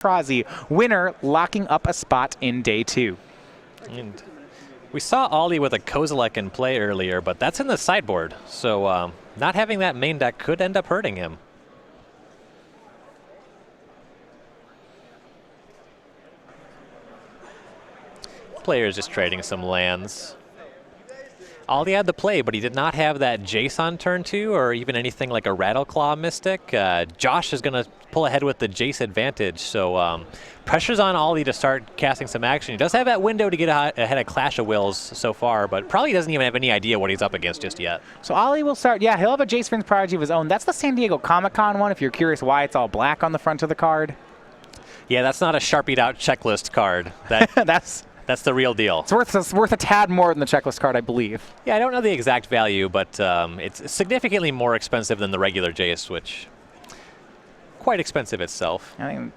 Aintrazi, winner locking up a spot in day 2. And we saw Ollie with a Kozilek in play earlier, but that's in the sideboard, so not having that main deck could end up hurting him. Player's just trading some lands. Ollie had the play, but he did not have that Jace on turn 2 or even anything like a Rattleclaw Mystic. Josh is going to pull ahead with the Jace advantage, so pressure's on Ollie to start casting some action. He does have that window to get ahead of Clash of Wills so far, but probably doesn't even have any idea what he's up against just yet. So Ollie will start, yeah, he'll have a Jace Vryn's Prodigy of his own. That's the San Diego Comic-Con one, if you're curious why it's all black on the front of the card. Yeah, that's not a Sharpied out checklist card. That's the real deal. It's worth a tad more than the checklist card, I believe. Yeah, I don't know the exact value, but it's significantly more expensive than the regular Jace, which quite expensive itself. I mean,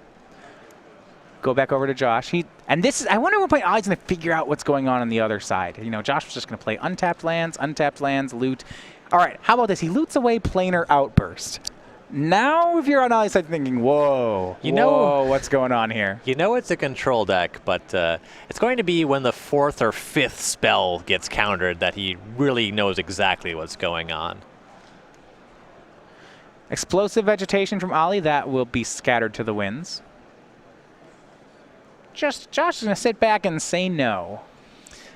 go back over to Josh. I wonder what point Ollie's going to figure out what's going on the other side. You know, Josh was just going to play untapped lands, loot. All right, how about this? He loots away Planar Outburst. Now, if you're on Ollie's side thinking, whoa, what's going on here? You know it's a control deck, but it's going to be when the 4th or 5th spell gets countered that he really knows exactly what's going on. Explosive Vegetation from Ollie, that will be scattered to the winds. Josh is going to sit back and say no.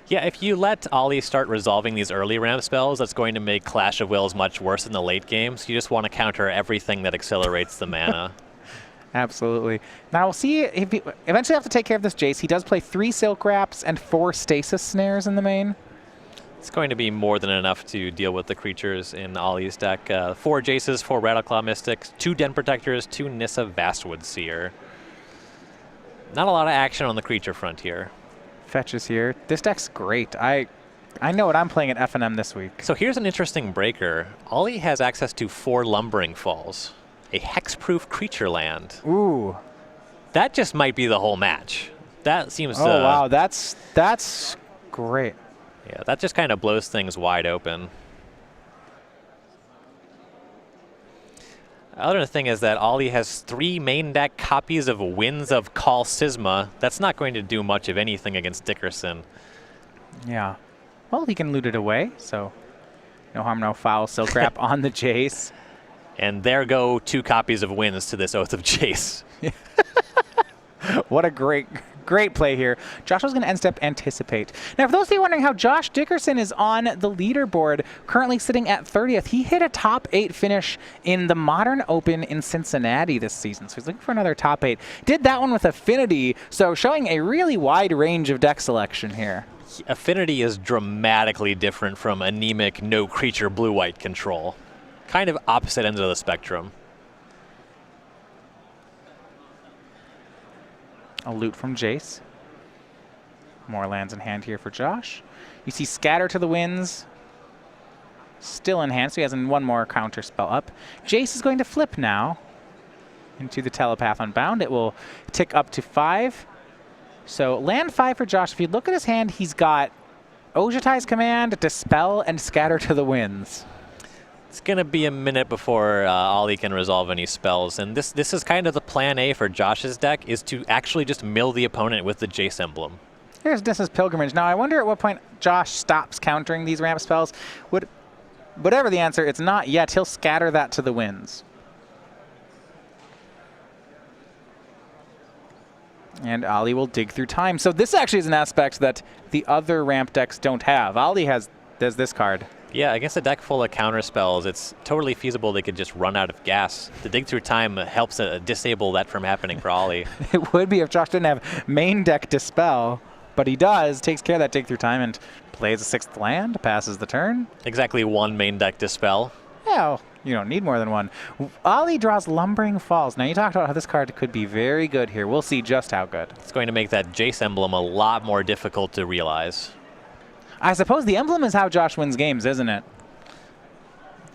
Yeah, if you let Ollie start resolving these early ramp spells, that's going to make Clash of Wills much worse in the late game. So you just want to counter everything that accelerates the mana. Absolutely. Now we'll see if he eventually have to take care of this Jace. He does play 3 Silk Wraps and 4 Stasis Snares in the main. It's going to be more than enough to deal with the creatures in Ollie's deck. 4 Jaces, 4 Rattleclaw Mystics, 2 Den Protectors, 2 Nissa Vastwood Seer. Not a lot of action on the creature front here. Fetches here. This deck's great. I know what I'm playing at FNM this week. So here's an interesting breaker. Ollie has access to 4 Lumbering Falls, a hexproof creature land. Ooh. That just might be the whole match. That seems wow, that's great. Yeah, that just kind of blows things wide open. The other thing is that Ollie has 3 main deck copies of Winds of Call Sisma. That's not going to do much of anything against Dickerson. Yeah. Well, he can loot it away, so no harm, no foul. Silk Wrap on the Jace. And there go 2 copies of Winds to this Oath of Jace. What a great play here. Josh was going to end step Anticipate. Now, for those of you wondering how Josh Dickerson is on the leaderboard, currently sitting at 30th, he hit a top 8 finish in the Modern Open in Cincinnati this season. So he's looking for another top 8. Did that one with Affinity, so showing a really wide range of deck selection here. Affinity is dramatically different from anemic, no creature blue-white control. Kind of opposite ends of the spectrum. A loot from Jace. More lands in hand here for Josh. You see Scatter to the Winds. Still in hand, so he has one more counter spell up. Jace is going to flip now into the Telepath Unbound. It will tick up to 5. So land 5 for Josh. If you look at his hand, he's got Ojutai's Command, Dispel, and Scatter to the Winds. It's going to be a minute before Ollie can resolve any spells, and this is kind of the plan A for Josh's deck, is to actually just mill the opponent with the Jace emblem. Here's Nyssa's Pilgrimage. Now, I wonder at what point Josh stops countering these ramp spells. Whatever the answer, it's not yet. He'll scatter that to the winds. And Ollie will dig through time. So this actually is an aspect that the other ramp decks don't have. Ollie does this card. Yeah, against a deck full of counter spells, it's totally feasible they could just run out of gas. The dig through time helps disable that from happening for Ollie. It would be if Josh didn't have main deck Dispel, but he does, takes care of that dig through time and plays a 6th land, passes the turn. Exactly 1 main deck Dispel. Yeah, well, you don't need more than 1. Ollie draws Lumbering Falls. Now, you talked about how this card could be very good here. We'll see just how good. It's going to make that Jace emblem a lot more difficult to realize. I suppose the emblem is how Josh wins games, isn't it?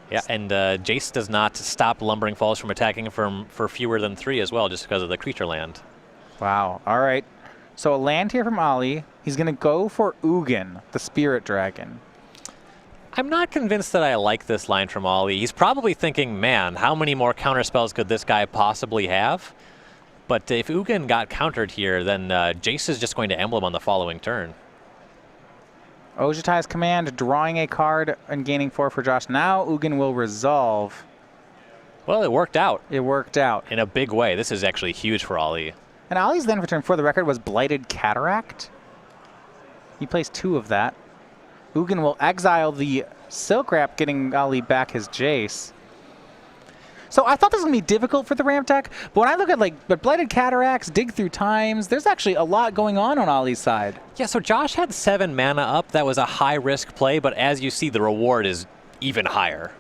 Yeah, and Jace does not stop Lumbering Falls from attacking for fewer than 3 as well, just because of the creature land. Wow. All right. So a land here from Ollie. He's going to go for Ugin, the Spirit Dragon. I'm not convinced that I like this line from Ollie. He's probably thinking, man, how many more counter spells could this guy possibly have? But if Ugin got countered here, then Jace is just going to emblem on the following turn. Ojutai's command, drawing a card and gaining 4 for Josh. Now Ugin will resolve. Well, it worked out. It worked out. In a big way. This is actually huge for Ali. And Ali's then for turn 4, the record was Blighted Cataract. He plays 2 of that. Ugin will exile the Silk Wrap, getting Ali back his Jace. So I thought this was going to be difficult for the ramp deck, but when I look at but Blighted Cataracts, Dig Through Times, there's actually a lot going on Ali's side. Yeah, so Josh had 7 mana up. That was a high-risk play, but as you see, the reward is even higher.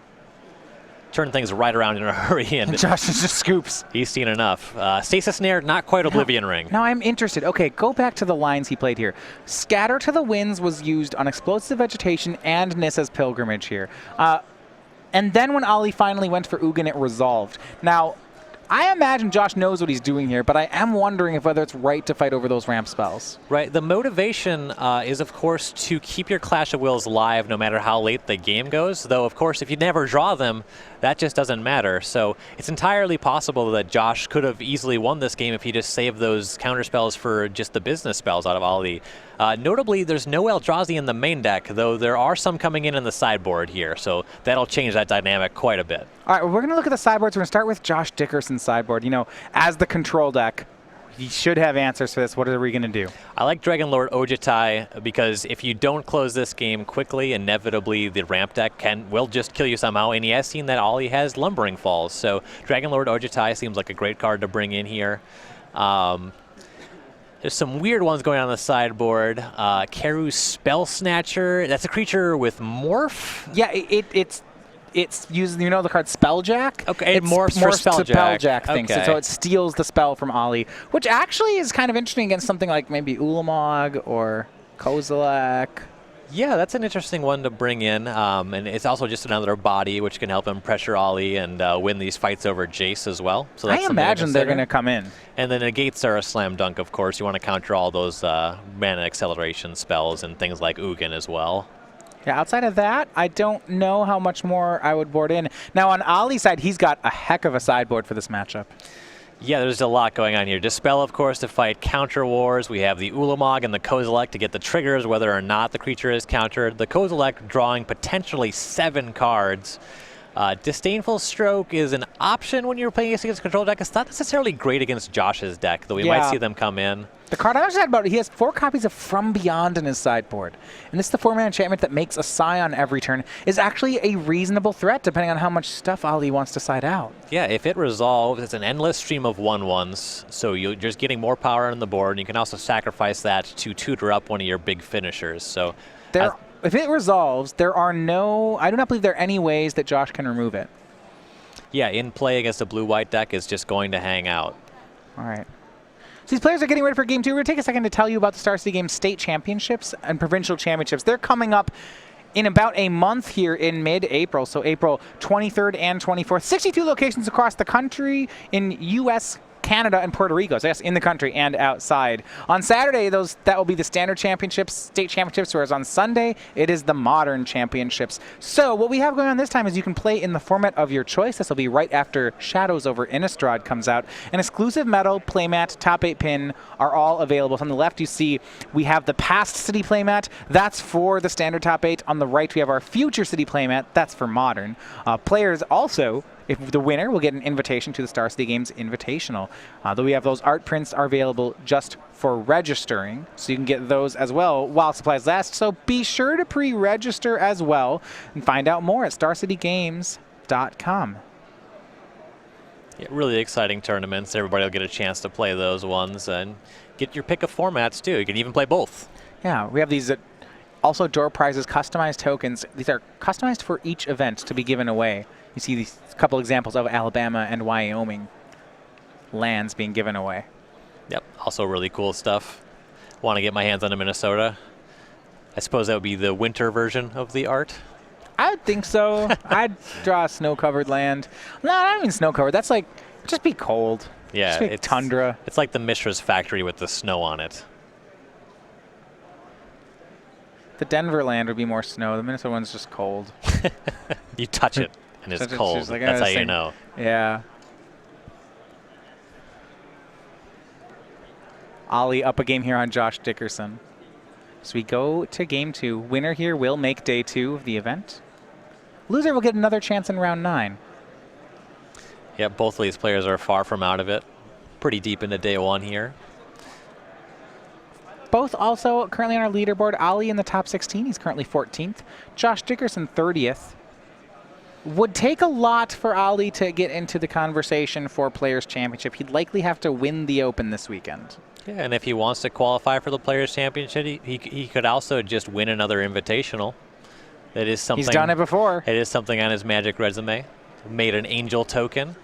Turn things right around in a hurry. And Josh just scoops. He's seen enough. Stasis Snare, not quite Oblivion Ring. Now I'm interested. Okay, go back to the lines he played here. Scatter to the Winds was used on Explosive Vegetation and Nissa's Pilgrimage here. And then when Ali finally went for Ugin, it resolved. Now, I imagine Josh knows what he's doing here, but I am wondering if whether it's right to fight over those ramp spells. Right. The motivation is, of course, to keep your Clash of Wills live no matter how late the game goes. Though, of course, if you never draw them, that just doesn't matter. So it's entirely possible that Josh could have easily won this game if he just saved those counter spells for just the business spells out of Ali. Notably, there's no Eldrazi in the main deck, though there are some coming in the sideboard here. So that'll change that dynamic quite a bit. All right, well, we're going to look at the sideboards. We're going to start with Josh Dickerson's sideboard. You know, as the control deck, he should have answers for this. What are we going to do? I like Dragon Lord Ojutai because if you don't close this game quickly, inevitably the ramp deck will just kill you somehow. And he has seen that all he has Lumbering Falls. So Dragon Lord Ojutai seems like a great card to bring in here. There's some weird ones going on the sideboard. Keru's Spell Snatcher. That's a creature with Morph? Yeah, it's using, you know, the card Spelljack? Okay, it morphs for Spelljack. To Spelljack things. Okay. So it steals the spell from Ali, which actually is kind of interesting against something like maybe Ulamog or Kozilek. Yeah, that's an interesting one to bring in. And it's also just another body, which can help him pressure Ali and win these fights over Jace as well. So that's I imagine they're going to come in. And then negates are a slam dunk, of course. You want to counter all those mana acceleration spells and things like Ugin as well. Yeah, outside of that, I don't know how much more I would board in. Now, on Ali's side, he's got a heck of a sideboard for this matchup. Yeah, there's a lot going on here. Dispel, of course, to fight counter wars. We have the Ulamog and the Kozilek to get the triggers, whether or not the creature is countered. The Kozilek drawing potentially 7 cards. Disdainful Stroke is an option when you're playing against a control deck. It's not necessarily great against Josh's deck, though we might see them come in. The card I'm excited about, he has 4 copies of From Beyond in his sideboard. And this is the 4-mana enchantment that makes a Scion every turn, is actually a reasonable threat depending on how much stuff Ali wants to side out. Yeah, if it resolves, it's an endless stream of 1/1s, so you're just getting more power on the board, and you can also sacrifice that to tutor up one of your big finishers. So if it resolves, I do not believe there are any ways that Josh can remove it. Yeah, in play against a blue-white deck is just going to hang out. All right. So these players are getting ready for Game 2. We're going to take a second to tell you about the Star City Games State Championships and Provincial Championships. They're coming up in about a month here in mid-April, so April 23rd and 24th. 62 locations across the country in U.S., Canada, and Puerto Rico. So yes, in the country and outside. On Saturday, that will be the Standard Championships, State Championships, whereas on Sunday, it is the Modern Championships. So what we have going on this time is you can play in the format of your choice. This will be right after Shadows over Innistrad comes out. An exclusive metal, playmat, top 8 pin are all available. So on the left, you see we have the Past City playmat. That's for the Standard top 8. On the right, we have our Future City playmat. That's for Modern. Players also, if the winner will get an invitation to the Star City Games Invitational. Though we have those art prints are available just for registering, so you can get those as well while supplies last. So be sure to pre-register as well and find out more at starcitygames.com. Yeah, really exciting tournaments. Everybody will get a chance to play those ones and get your pick of formats too. You can even play both. Yeah, we have these also door prizes, customized tokens. These are customized for each event to be given away. You see these couple examples of Alabama and Wyoming lands being given away. Yep, also really cool stuff. Want to get my hands on a Minnesota. I suppose that would be the winter version of the art. I would think so. I'd draw a snow-covered land. No, not even snow-covered. That's like, just be cold. Yeah, just be tundra. It's like the Mishra's factory with the snow on it. The Denver land would be more snow. The Minnesota one's just cold. You touch it. And it's cold. Like, that's how you know. Yeah. Ollie up a game here on Josh Dickerson. So we go to game 2. Winner here will make day 2 of the event. Loser will get another chance in round 9. Yeah, both of these players are far from out of it. Pretty deep into day 1 here. Both also currently on our leaderboard. Ollie in the top 16. He's currently 14th. Josh Dickerson 30th. Would take a lot for Ollie to get into the conversation for Players' Championship. He'd likely have to win the Open this weekend. Yeah, and if he wants to qualify for the Players' Championship, he could also just win another invitational. That is something. He's done it before. It is something on his Magic resume. Made an Angel token.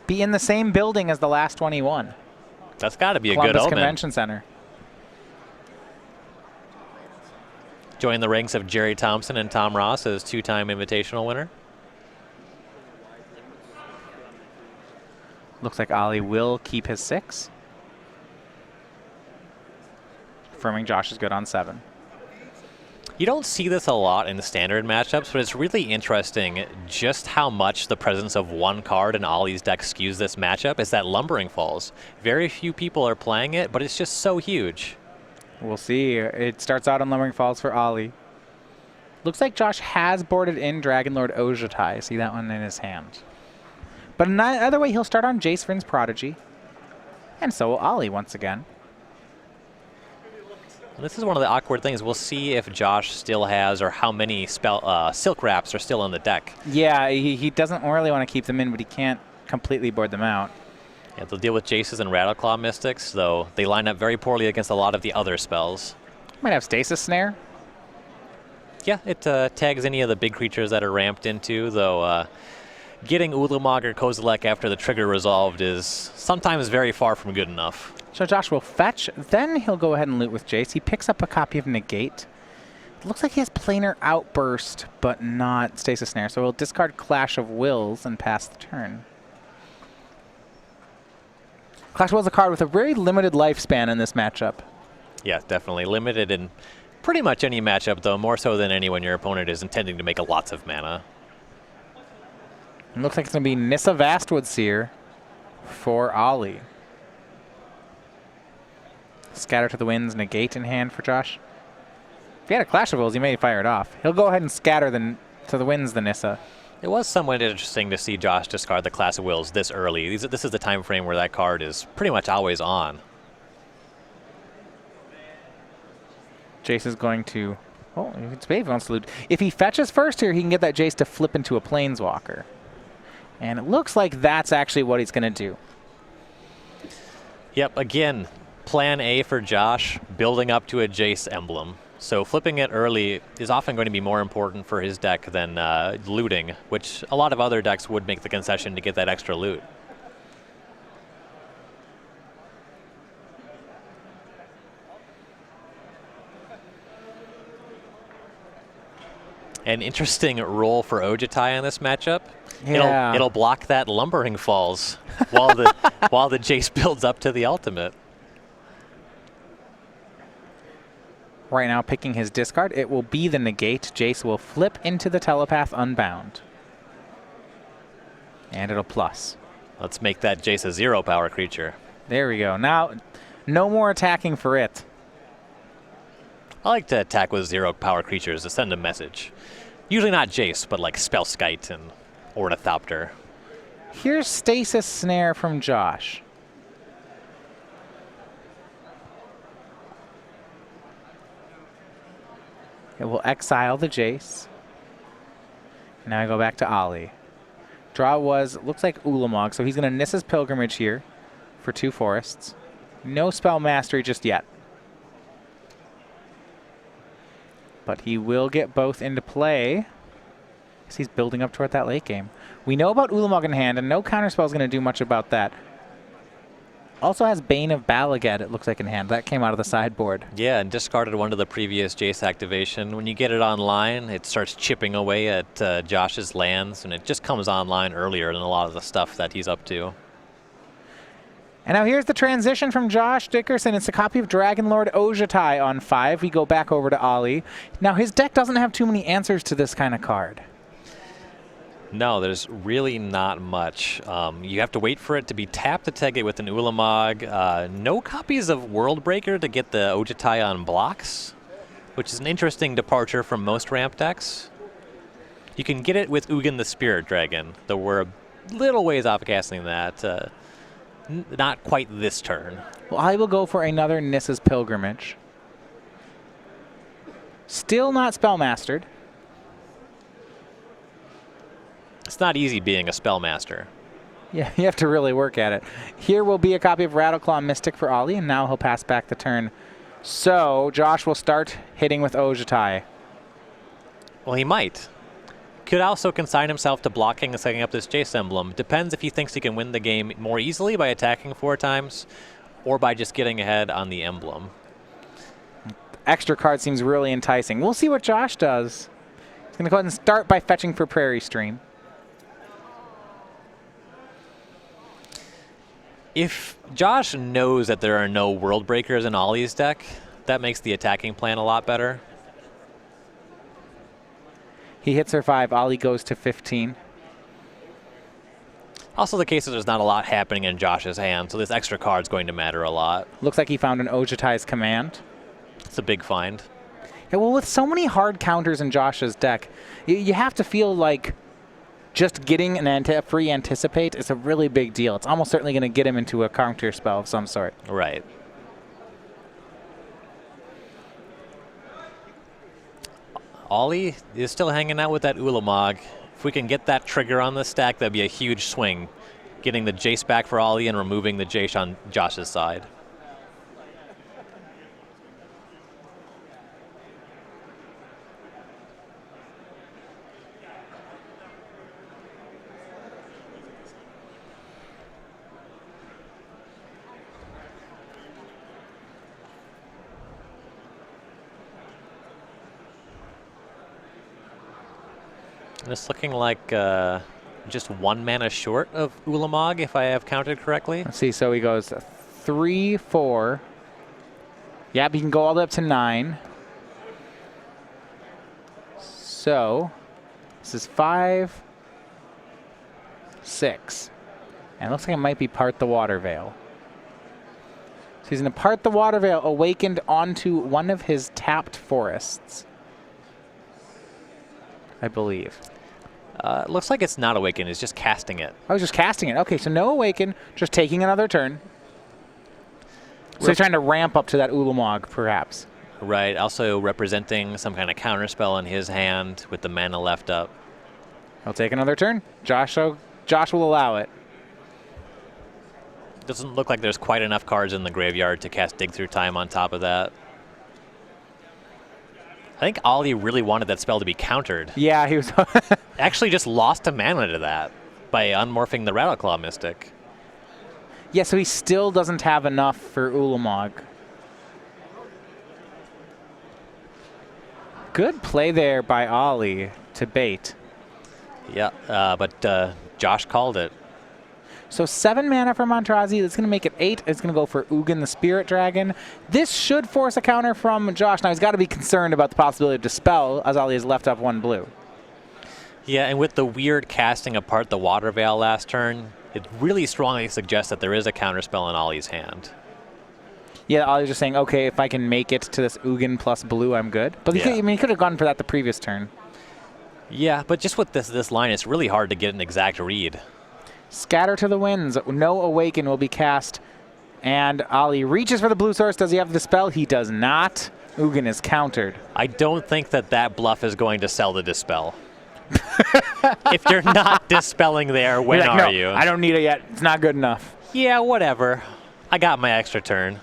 Be in the same building as the last 21. That's got to be a Columbus good omen. Convention Center. Join the ranks of Jerry Thompson and Tom Ross as 2-time invitational winner. Looks like Ollie will keep his 6. Confirming Josh is good on 7. You don't see this a lot in the standard matchups, but it's really interesting just how much the presence of one card in Ollie's deck skews this matchup is that Lumbering Falls. Very few people are playing it, but it's just so huge. We'll see. It starts out on Lumbering Falls for Ollie. Looks like Josh has boarded in Dragon Lord Ojutai. See that one in his hand. But in either way, he'll start on Jace Vryn's Prodigy. And so will Ollie once again. This is one of the awkward things. We'll see if Josh still has or how many Silk Wraps are still on the deck. Yeah, he doesn't really want to keep them in, but he can't completely board them out. Yeah, they'll deal with Jaces and Rattleclaw Mystics, though they line up very poorly against a lot of the other spells. Might have Stasis Snare. Yeah, it tags any of the big creatures that are ramped into, though getting Ulamog or Kozilek after the trigger resolved is sometimes very far from good enough. So Josh will fetch, then he'll go ahead and loot with Jace. He picks up a copy of Negate. It looks like he has Planar Outburst, but not Stasis Snare, so he'll discard Clash of Wills and pass the turn. Clash of Wills is a card with a very limited lifespan in this matchup. Yeah, definitely. Limited in pretty much any matchup, though, more so than any when your opponent is intending to make lots of mana. It looks like it's going to be Nissa Vastwood Seer for Ollie. Scatter to the Winds, Negate in hand for Josh. If he had a Clash of Wills, he may fire it off. He'll go ahead and scatter to the Winds the Nissa. It was somewhat interesting to see Josh discard the Clash of Wills this early. This is the time frame where that card is pretty much always on. Jace is going to... Oh, it's Babe wants to loot. If he fetches first here, he can get that Jace to flip into a Planeswalker. And it looks like that's actually what he's going to do. Yep, again, plan A for Josh, building up to a Jace emblem. So flipping it early is often going to be more important for his deck than looting, which a lot of other decks would make the concession to get that extra loot. An interesting role for Ojutai in this matchup. Yeah. It'll block that Lumbering Falls while the while the Jace builds up to the ultimate. Right now, picking his discard, it will be the Negate. Jace will flip into the Telepath Unbound. And it'll plus. Let's make that Jace a 0-power creature. There we go. Now, no more attacking for it. I like to attack with 0-power creatures to send a message. Usually not Jace, but like Spellskite and Ornithopter. Here's Stasis Snare from Josh. It will exile the Jace. Now I go back to Ollie. Draw looks like Ulamog, so he's going to Nissa's Pilgrimage here for 2 forests. No Spell Mastery just yet. But he will get both into play because he's building up toward that late game. We know about Ulamog in hand, and no counterspell is going to do much about that. Also has Bane of Balagat, it looks like, in hand. That came out of the sideboard. Yeah, and discarded one of the previous Jace activation. When you get it online, it starts chipping away at Josh's lands, and it just comes online earlier than a lot of the stuff that he's up to. And now here's the transition from Josh Dickerson. It's a copy of Dragon Lord Ojutai on 5. We go back over to Ollie. Now his deck doesn't have too many answers to this kind of card. No, there's really not much. You have to wait for it to be tapped to tag it with an Ulamog. No copies of Worldbreaker to get the Ojutai on blocks, which is an interesting departure from most ramp decks. You can get it with Ugin the Spirit Dragon, though we're a little ways off casting that. Not quite this turn. Well, I will go for another Nissa's Pilgrimage. Still not Spellmastered. It's not easy being a Spellmaster. Yeah, you have to really work at it. Here will be a copy of Rattleclaw Mystic for Ollie, and now he'll pass back the turn. So Josh will start hitting with Ojutai. Well, he might. Could also consign himself to blocking and setting up this Jace emblem. Depends if he thinks he can win the game more easily by attacking 4 times or by just getting ahead on the emblem. Extra card seems really enticing. We'll see what Josh does. He's going to go ahead and start by fetching for Prairie Stream. If Josh knows that there are no World Breakers in Ollie's deck, that makes the attacking plan a lot better. He hits her 5. Ollie goes to 15. Also the case is there's not a lot happening in Josh's hand, so this extra card's going to matter a lot. Looks like he found an Ojutai's Command. It's a big find. Yeah, well, with so many hard counters in Josh's deck, you have to feel like just getting a free Anticipate is a really big deal. It's almost certainly going to get him into a counter spell of some sort. Right. Ollie is still hanging out with that Ulamog. If we can get that trigger on the stack, that'd be a huge swing. Getting the Jace back for Ollie and removing the Jace on Josh's side. And it's looking like just 1 mana short of Ulamog, if I have counted correctly. Let's see, so he goes 3, 4. Yep, he can go all the way up to 9. So this is 5, 6. And it looks like it might be Part the Water Veil. So he's going to Part the Water Veil, awakened onto one of his tapped forests, I believe. It looks like it's not awakened, it's just casting it. I was just casting it. Okay, so no awaken, just taking another turn. So he's trying to ramp up to that Ulamog, perhaps. Right, also representing some kind of counterspell in his hand with the mana left up. He'll take another turn. Josh will allow it. Doesn't look like there's quite enough cards in the graveyard to cast Dig Through Time on top of that. I think Ollie really wanted that spell to be countered. Yeah, he was. Actually just lost a mana to that by unmorphing the Rattleclaw Mystic. Yeah, so he still doesn't have enough for Ulamog. Good play there by Ollie to bait. Yeah, but Josh called it. So 7 mana from Aintrazi. That's going to make it 8. It's going to go for Ugin the Spirit Dragon. This should force a counter from Josh. Now he's got to be concerned about the possibility of Dispel, as Ollie has left up 1 blue. Yeah, and with the weird casting apart the Water Veil last turn, it really strongly suggests that there is a counterspell in Ollie's hand. Yeah, Ollie's just saying, okay, if I can make it to this Ugin plus blue, I'm good. But Yeah. he could have gone for that the previous turn. Yeah, but just with this line, it's really hard to get an exact read. Scatter to the winds. No awaken will be cast. And Ollie reaches for the blue source. Does he have the spell? He does not. Ugin is countered. I don't think that bluff is going to sell the Dispel. If you're not dispelling there, when You're like, are no, you? I don't need it yet. It's not good enough. Yeah, whatever. I got my extra turn.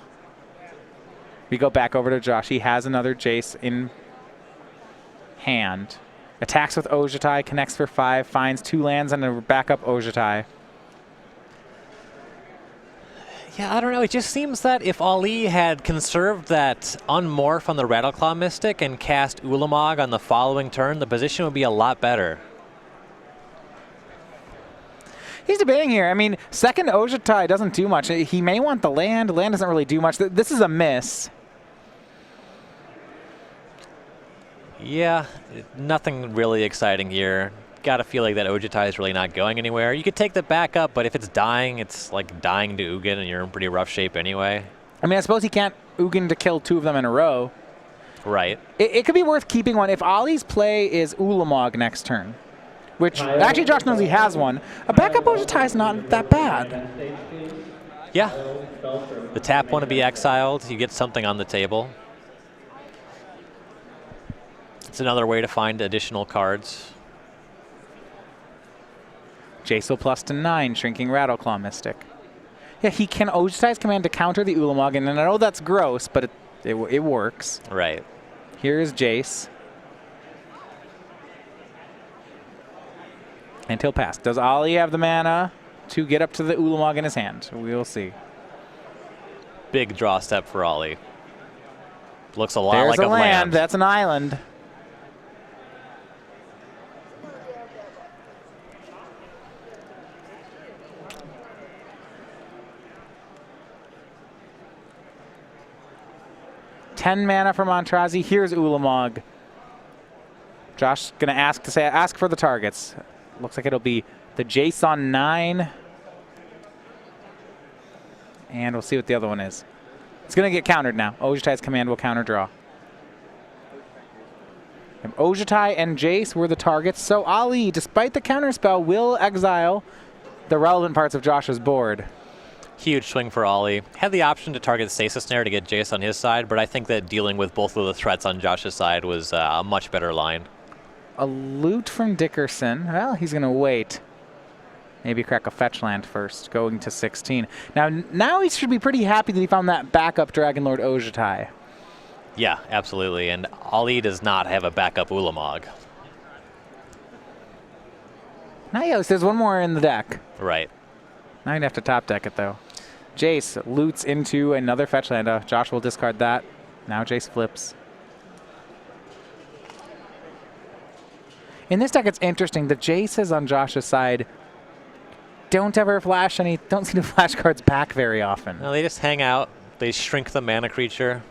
We go back over to Josh. He has another Jace in hand. Attacks with Ojutai, connects for 5, finds 2 lands and a backup Ojutai. Yeah, I don't know. It just seems that if Ali had conserved that unmorph on the Rattleclaw Mystic and cast Ulamog on the following turn, the position would be a lot better. He's debating here. I mean, second Ojutai doesn't do much. He may want the land. Land doesn't really do much. This is a miss. Yeah, nothing really exciting here. Gotta feel like that Ojutai is really not going anywhere. You could take the backup, but if it's dying, it's like dying to Ugin, and you're in pretty rough shape anyway. I mean, I suppose he can't Ugin to kill 2 of them in a row. Right. It could be worth keeping one if Ollie's play is Ulamog next turn, which actually Josh knows he has one. A backup Ojutai is not that bad. Yeah. The tap one to be exiled. You get something on the table. It's another way to find additional cards. Jace will plus to 9, shrinking Rattleclaw Mystic. Yeah, he can Ojutai's command to counter the Ulamog, and I know that's gross, but it works. Right. Here's Jace. And he'll pass. Does Ollie have the mana to get up to the Ulamog in his hand? We'll see. Big draw step for Ollie. Looks a lot There's like a a land. That's an island. Ten mana from Aintrazi. Here's Ulamog. Josh's gonna ask for the targets. Looks like it'll be the Jace on 9. And we'll see what the other one is. It's gonna get countered now. Ojutai's command will counter draw. And Ojutai and Jace were the targets. So Ali, despite the counterspell, will exile the relevant parts of Josh's board. Huge swing for Ollie. Had the option to target Stasis Snare to get Jace on his side, but I think that dealing with both of the threats on Josh's side was a much better line. A loot from Dickerson. Well, he's going to wait. Maybe crack a fetch land first, going to 16. Now he should be pretty happy that he found that backup Dragon Lord Ojutai. Yeah, absolutely. And Ollie does not have a backup Ulamog. Now, yes, there's one more in the deck. Right. Now you'd have to top deck it, though. Jace loots into another fetch land. Josh will discard that. Now Jace flips. In this deck, it's interesting. The Jaces on Josh's side don't ever flash don't seem to flash cards back very often. No, they just hang out. They shrink the mana creature.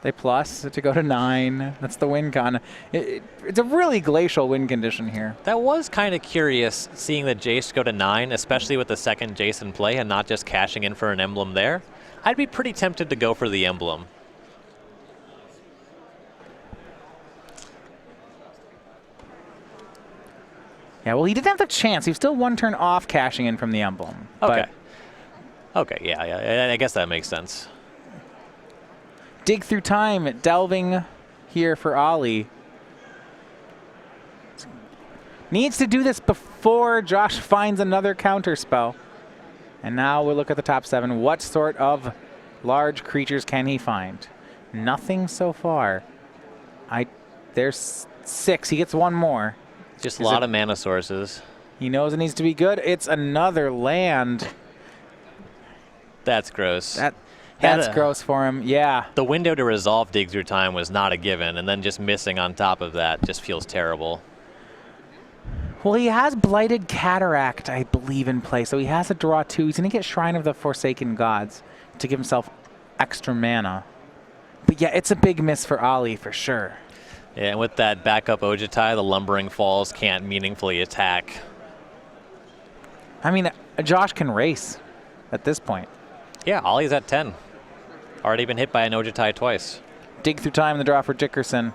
They plus to go to 9. That's the win con. It's a really glacial win condition here. That was kind of curious, seeing the Jace go to 9, especially with the second Jace in play and not just cashing in for an emblem there. I'd be pretty tempted to go for the emblem. Yeah, well, he didn't have the chance. He was still 1 turn off cashing in from the emblem. Okay. Okay, yeah, I guess that makes sense. Dig through time, delving here for Ollie. Needs to do this before Josh finds another counter spell. And now we'll look at the top 7. What sort of large creatures can he find? Nothing so far. There's 6. He gets 1 more. Just a lot of mana sources. He knows it needs to be good. It's another land. That's gross. That's gross for him, yeah. The window to resolve Dig Through Time was not a given, and then just missing on top of that just feels terrible. Well, he has Blighted Cataract, I believe, in play, so he has a draw 2. He's going to get Shrine of the Forsaken Gods to give himself extra mana. But yeah, it's a big miss for Ollie, for sure. Yeah, and with that backup Ojutai, the Lumbering Falls can't meaningfully attack. I mean, Josh can race at this point. Yeah, Ollie's at 10. Already been hit by an Ojutai twice. Dig through time in the draw for Dickerson.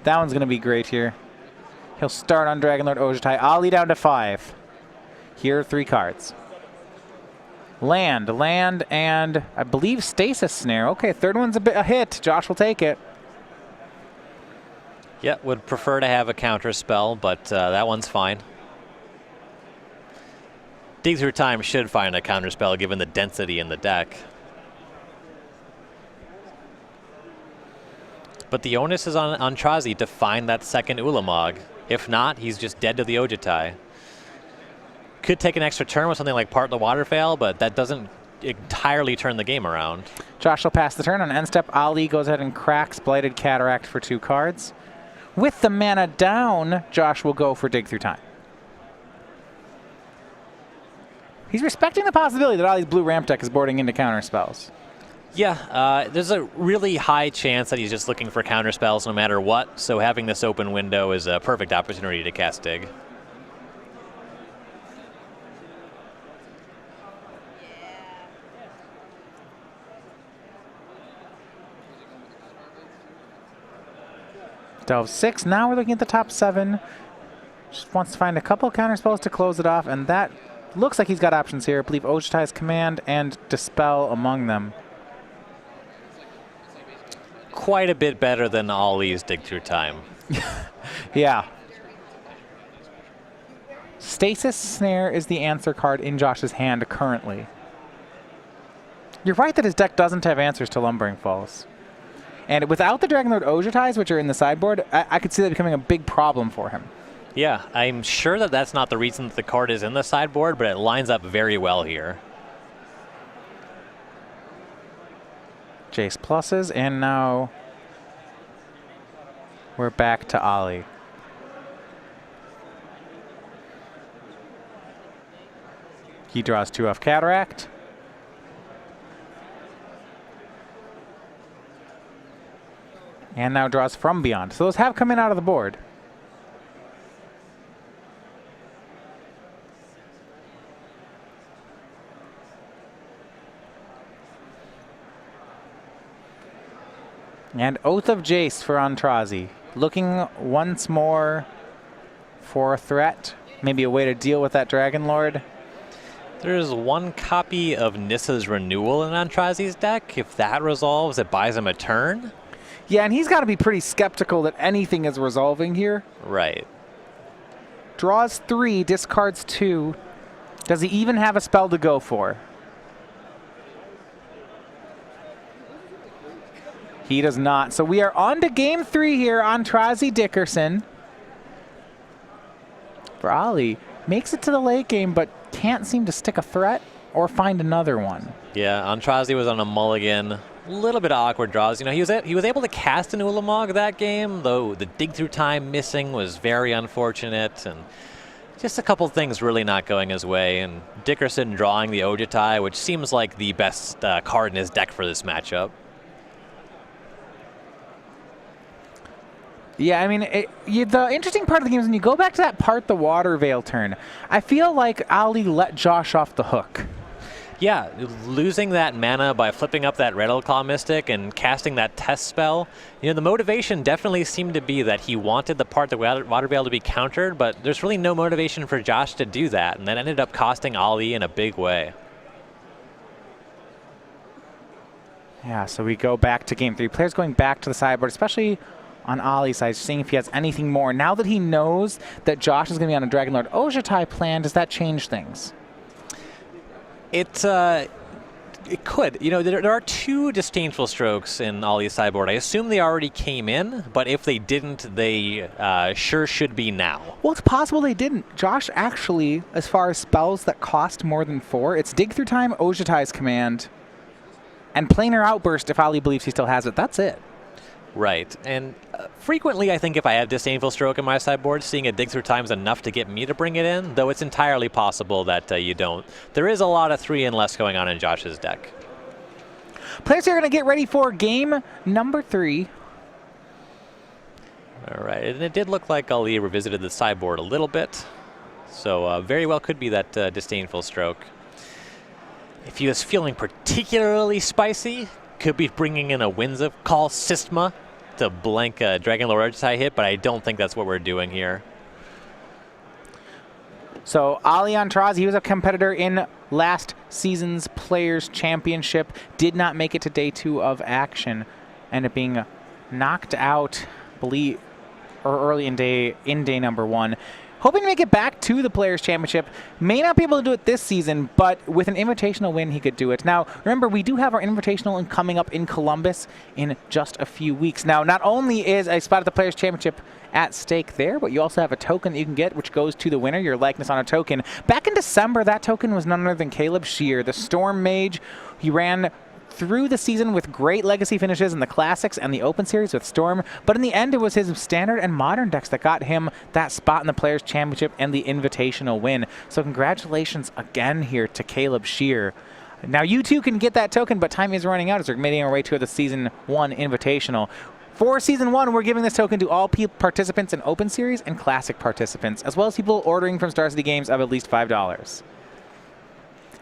That one's going to be great here. He'll start on Dragon Lord Ojutai. Ollie down to 5. Here are 3 cards. Land, and I believe Stasis Snare. Okay, third one's a hit. Josh will take it. Yeah, would prefer to have a counter spell, but that one's fine. Dig Through Time should find a counter spell given the density in the deck. But the onus is on Aintrazi to find that second Ulamog. If not, he's just dead to the Ojutai. Could take an extra turn with something like Part the Waterfall, but that doesn't entirely turn the game around. Josh will pass the turn. On end step, Ali goes ahead and cracks Blighted Cataract for 2 cards. With the mana down, Josh will go for Dig Through Time. He's respecting the possibility that Ollie's blue ramp deck is boarding into counter spells. Yeah, there's a really high chance that he's just looking for counter spells no matter what, so having this open window is a perfect opportunity to cast Dig. Delve 6. Now we're looking at the top 7. Just wants to find a couple counter spells to close it off, and that looks like he's got options here. I believe Ojutai's Command and Dispel among them. Quite a bit better than Ollie's Dig Through Time. Yeah. Stasis Snare is the answer card in Josh's hand currently. You're right that his deck doesn't have answers to Lumbering Falls. And without the Dragonlord Ojutais, which are in the sideboard, I could see that becoming a big problem for him. Yeah, I'm sure that that's not the reason that the card is in the sideboard, but it lines up very well here. Jace pluses, and now we're back to Ollie. He draws 2 off Cataract. And now draws From Beyond. So those have come in out of the board. And Oath of Jace for Aintrazi. Looking once more for a threat. Maybe a way to deal with that Dragon Lord. There's one copy of Nissa's Renewal in Aintrazi's deck. If that resolves, it buys him a turn. Yeah, and he's got to be pretty skeptical that anything is resolving here. Right. Draws 3, discards 2. Does he even have a spell to go for? He does not. So we are on to game 3 here on Aintrazi Dickerson. Ollie makes it to the late game, but can't seem to stick a threat or find another one. Yeah, Aintrazi was on a mulligan. A little bit of awkward draws. You know, he was able to cast an Ulamog that game, though the Dig Through Time missing was very unfortunate, and just a couple things really not going his way. And Dickerson drawing the Ojutai, which seems like the best card in his deck for this matchup. Yeah, I mean, the interesting part of the game is when you go back to that part, the Water Veil turn, I feel like Ali let Josh off the hook. Yeah, losing that mana by flipping up that Rattleclaw Mystic and casting that test spell. You know, the motivation definitely seemed to be that he wanted the part, the Water Veil, to be countered, but there's really no motivation for Josh to do that, and that ended up costing Ali in a big way. Yeah, so we go back to game 3. Players going back to the sideboard, especially on Ollie's side, seeing if he has anything more. Now that he knows that Josh is going to be on a Dragonlord Ojutai plan, does that change things? It could. You know, there are 2 Disdainful Strokes in Ollie's sideboard. I assume they already came in, but if they didn't, they sure should be now. Well, it's possible they didn't. Josh actually, as far as spells that cost more than 4, it's Dig Through Time, Ojutai's Command, and Planar Outburst if Ollie believes he still has it. That's it. Right, and frequently I think if I have Disdainful Stroke in my sideboard, seeing a Dig Through Time is enough to get me to bring it in, though it's entirely possible that you don't. There is a lot of 3 and less going on in Josh's deck. Players are going to get ready for game number 3. All right, and it did look like Ali revisited the sideboard a little bit, so very well could be that Disdainful Stroke. If he was feeling particularly spicy, could be bringing in a Whimsicall Sistma to blank a Dragonlord Ojutai hit, but I don't think that's what we're doing here. So Ali Aintrazi, he was a competitor in last season's Players Championship, did not make it to day 2 of action, ended up being knocked out, early in day number 1. Hoping to make it back to the Players Championship. May not be able to do it this season, but with an invitational win, he could do it. Now, remember, we do have our invitational coming up in Columbus in just a few weeks. Now, not only is a spot at the Players Championship at stake there, but you also have a token that you can get, which goes to the winner, your likeness on a token. Back in December, that token was none other than Caleb Shear, the Storm Mage. He ran through the season with great legacy finishes in the Classics and the Open Series with Storm, but in the end it was his Standard and Modern decks that got him that spot in the Players Championship and the Invitational win. So congratulations again here to Caleb Shear. Now you too can get that token, but time is running out as we're making our way to the Season 1 Invitational. For Season 1, we're giving this token to all participants in Open Series and Classic participants, as well as people ordering from Star City Games of at least $5.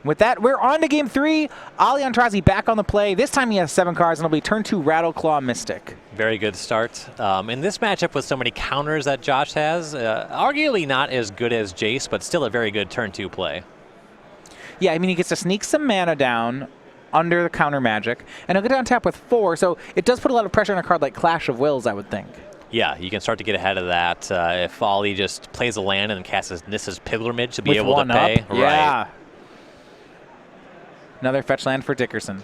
With that, we're on to Game 3. Ali Aintrazi back on the play. This time he has 7 cards, and it'll be turn 2 Rattleclaw Mystic. Very good start. In this matchup with so many counters that Josh has, arguably not as good as Jace, but still a very good turn 2 play. Yeah, I mean, he gets to sneak some mana down under the counter magic, and he'll get on tap with 4, so it does put a lot of pressure on a card like Clash of Wills, I would think. Yeah, you can start to get ahead of that. If Ali just plays a land and casts Nissa's Pilgrimage to be with able to pay. Up. Yeah. Right. Another fetch land for Dickerson.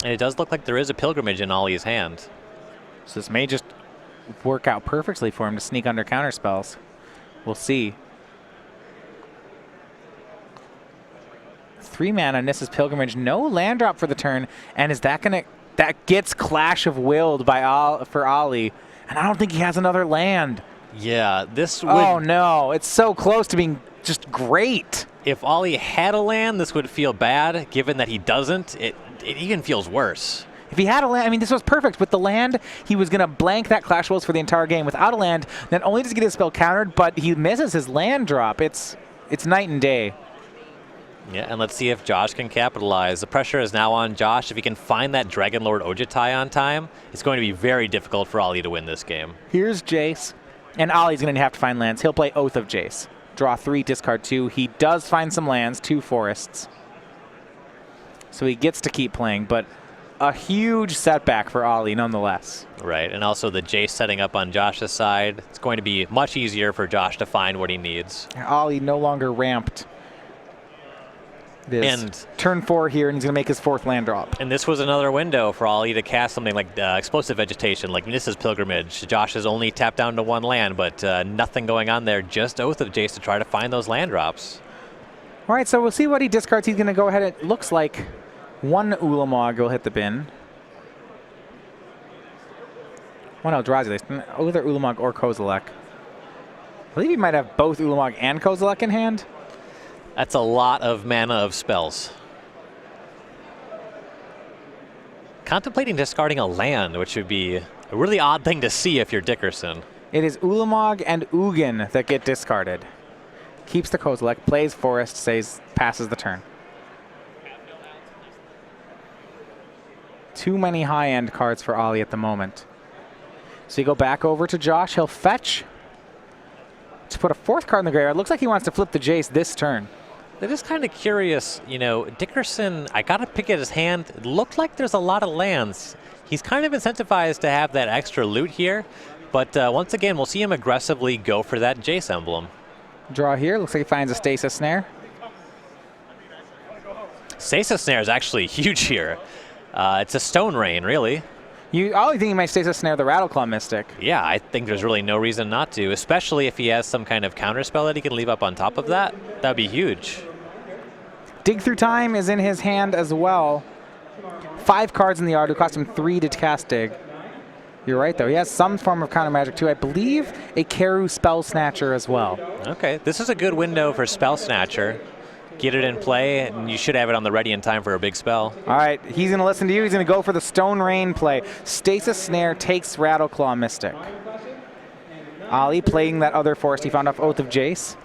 And it does look like there is a Pilgrimage in Ali's hand. So this may just work out perfectly for him to sneak under counter spells. We'll see. 3 mana, Nissa's Pilgrimage, no land drop for the turn, and is that gonna? That gets Clash of Willed for Ali, and I don't think he has another land. Yeah, this would. Oh no, it's so close to being just great. If Ali had a land, this would feel bad. Given that he doesn't, it even feels worse. If he had a land, I mean, this was perfect. With the land, he was going to blank that Clash of Wills for the entire game. Without a land, not only does he get his spell countered, but he misses his land drop. It's night and day. Yeah, and let's see if Josh can capitalize. The pressure is now on Josh. If he can find that Dragon Lord Ojutai on time, it's going to be very difficult for Ali to win this game. Here's Jace, and Ali's going to have to find lands. He'll play Oath of Jace. Draw 3, discard 2. He does find some lands, 2 forests. So he gets to keep playing, but a huge setback for Ali nonetheless. Right, and also the Jace setting up on Josh's side. It's going to be much easier for Josh to find what he needs. Ali no longer ramped. And turn 4 here, and he's going to make his 4th land drop. And this was another window for Ali to cast something like Explosive Vegetation, like Nissa's Pilgrimage. Josh has only tapped down to 1 land, but nothing going on there. Just Oath of Jace to try to find those land drops. All right, so we'll see what he discards. He's going to go ahead. It looks like 1 Ulamog will hit the bin. 1 Eldrazi, either Ulamog or Kozilek. I believe he might have both Ulamog and Kozilek in hand. That's a lot of mana of spells. Contemplating discarding a land, which would be a really odd thing to see if you're Dickerson. It is Ulamog and Ugin that get discarded. Keeps the Kozilek, plays Forest, passes the turn. Too many high-end cards for Ali at the moment. So you go back over to Josh. He'll fetch to put a 4th card in the graveyard. Looks like he wants to flip the Jace this turn. It is kind of curious, you know, Dickerson, I got to pick at his hand. It looked like there's a lot of lands. He's kind of incentivized to have that extra loot here, but once again, we'll see him aggressively go for that Jace emblem. Draw here. Looks like he finds a Stasis Snare. Stasis Snare is actually huge here. It's a Stone Rain, really. You only think he might Stasis Snare the Rattleclaw Mystic. Yeah, I think there's really no reason not to, especially if he has some kind of counter spell that he can leave up on top of that. That would be huge. Dig Through Time is in his hand as well. 5 cards in the yard. It cost him 3 to cast Dig. You're right, though. He has some form of counter magic, too. I believe a Keru Spell Snatcher as well. Okay, this is a good window for Spell Snatcher. Get it in play, and you should have it on the ready in time for a big spell. All right, he's going to listen to you. He's going to go for the Stone Rain play. Stasis Snare takes Rattleclaw Mystic. Ali playing that other forest he found off Oath of Jace.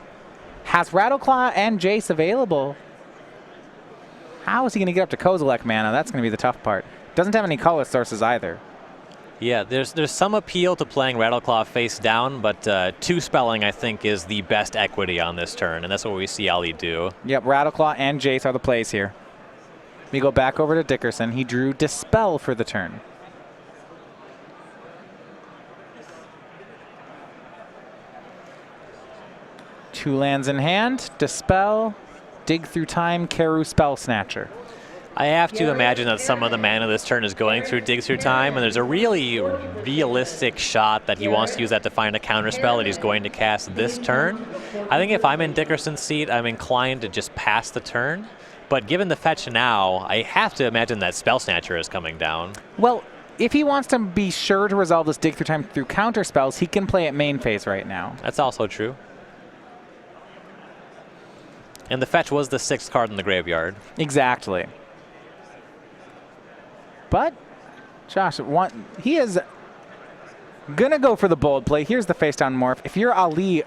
Has Rattleclaw and Jace available. How is he going to get up to Kozilek mana? That's going to be the tough part. Doesn't have any color sources either. Yeah, there's some appeal to playing Rattleclaw face down, but 2 spelling, I think, is the best equity on this turn, and that's what we see Ali do. Yep, Rattleclaw and Jace are the plays here. We go back over to Dickerson. He drew Dispel for the turn. Two lands in hand, Dispel, Dig Through Time, Keru Spell Snatcher. I have to imagine that some of the mana this turn is going through Dig Through Time, and there's a really realistic shot that he wants to use that to find a counterspell that he's going to cast this turn. I think if I'm in Dickerson's seat, I'm inclined to just pass the turn. But given the fetch now, I have to imagine that Spell Snatcher is coming down. Well, if he wants to be sure to resolve this Dig Through Time through counterspells, he can play at main phase right now. That's also true. And the fetch was the 6th card in the graveyard. Exactly. But Josh, he is going to go for the bold play. Here's the face down morph. If you're Ali,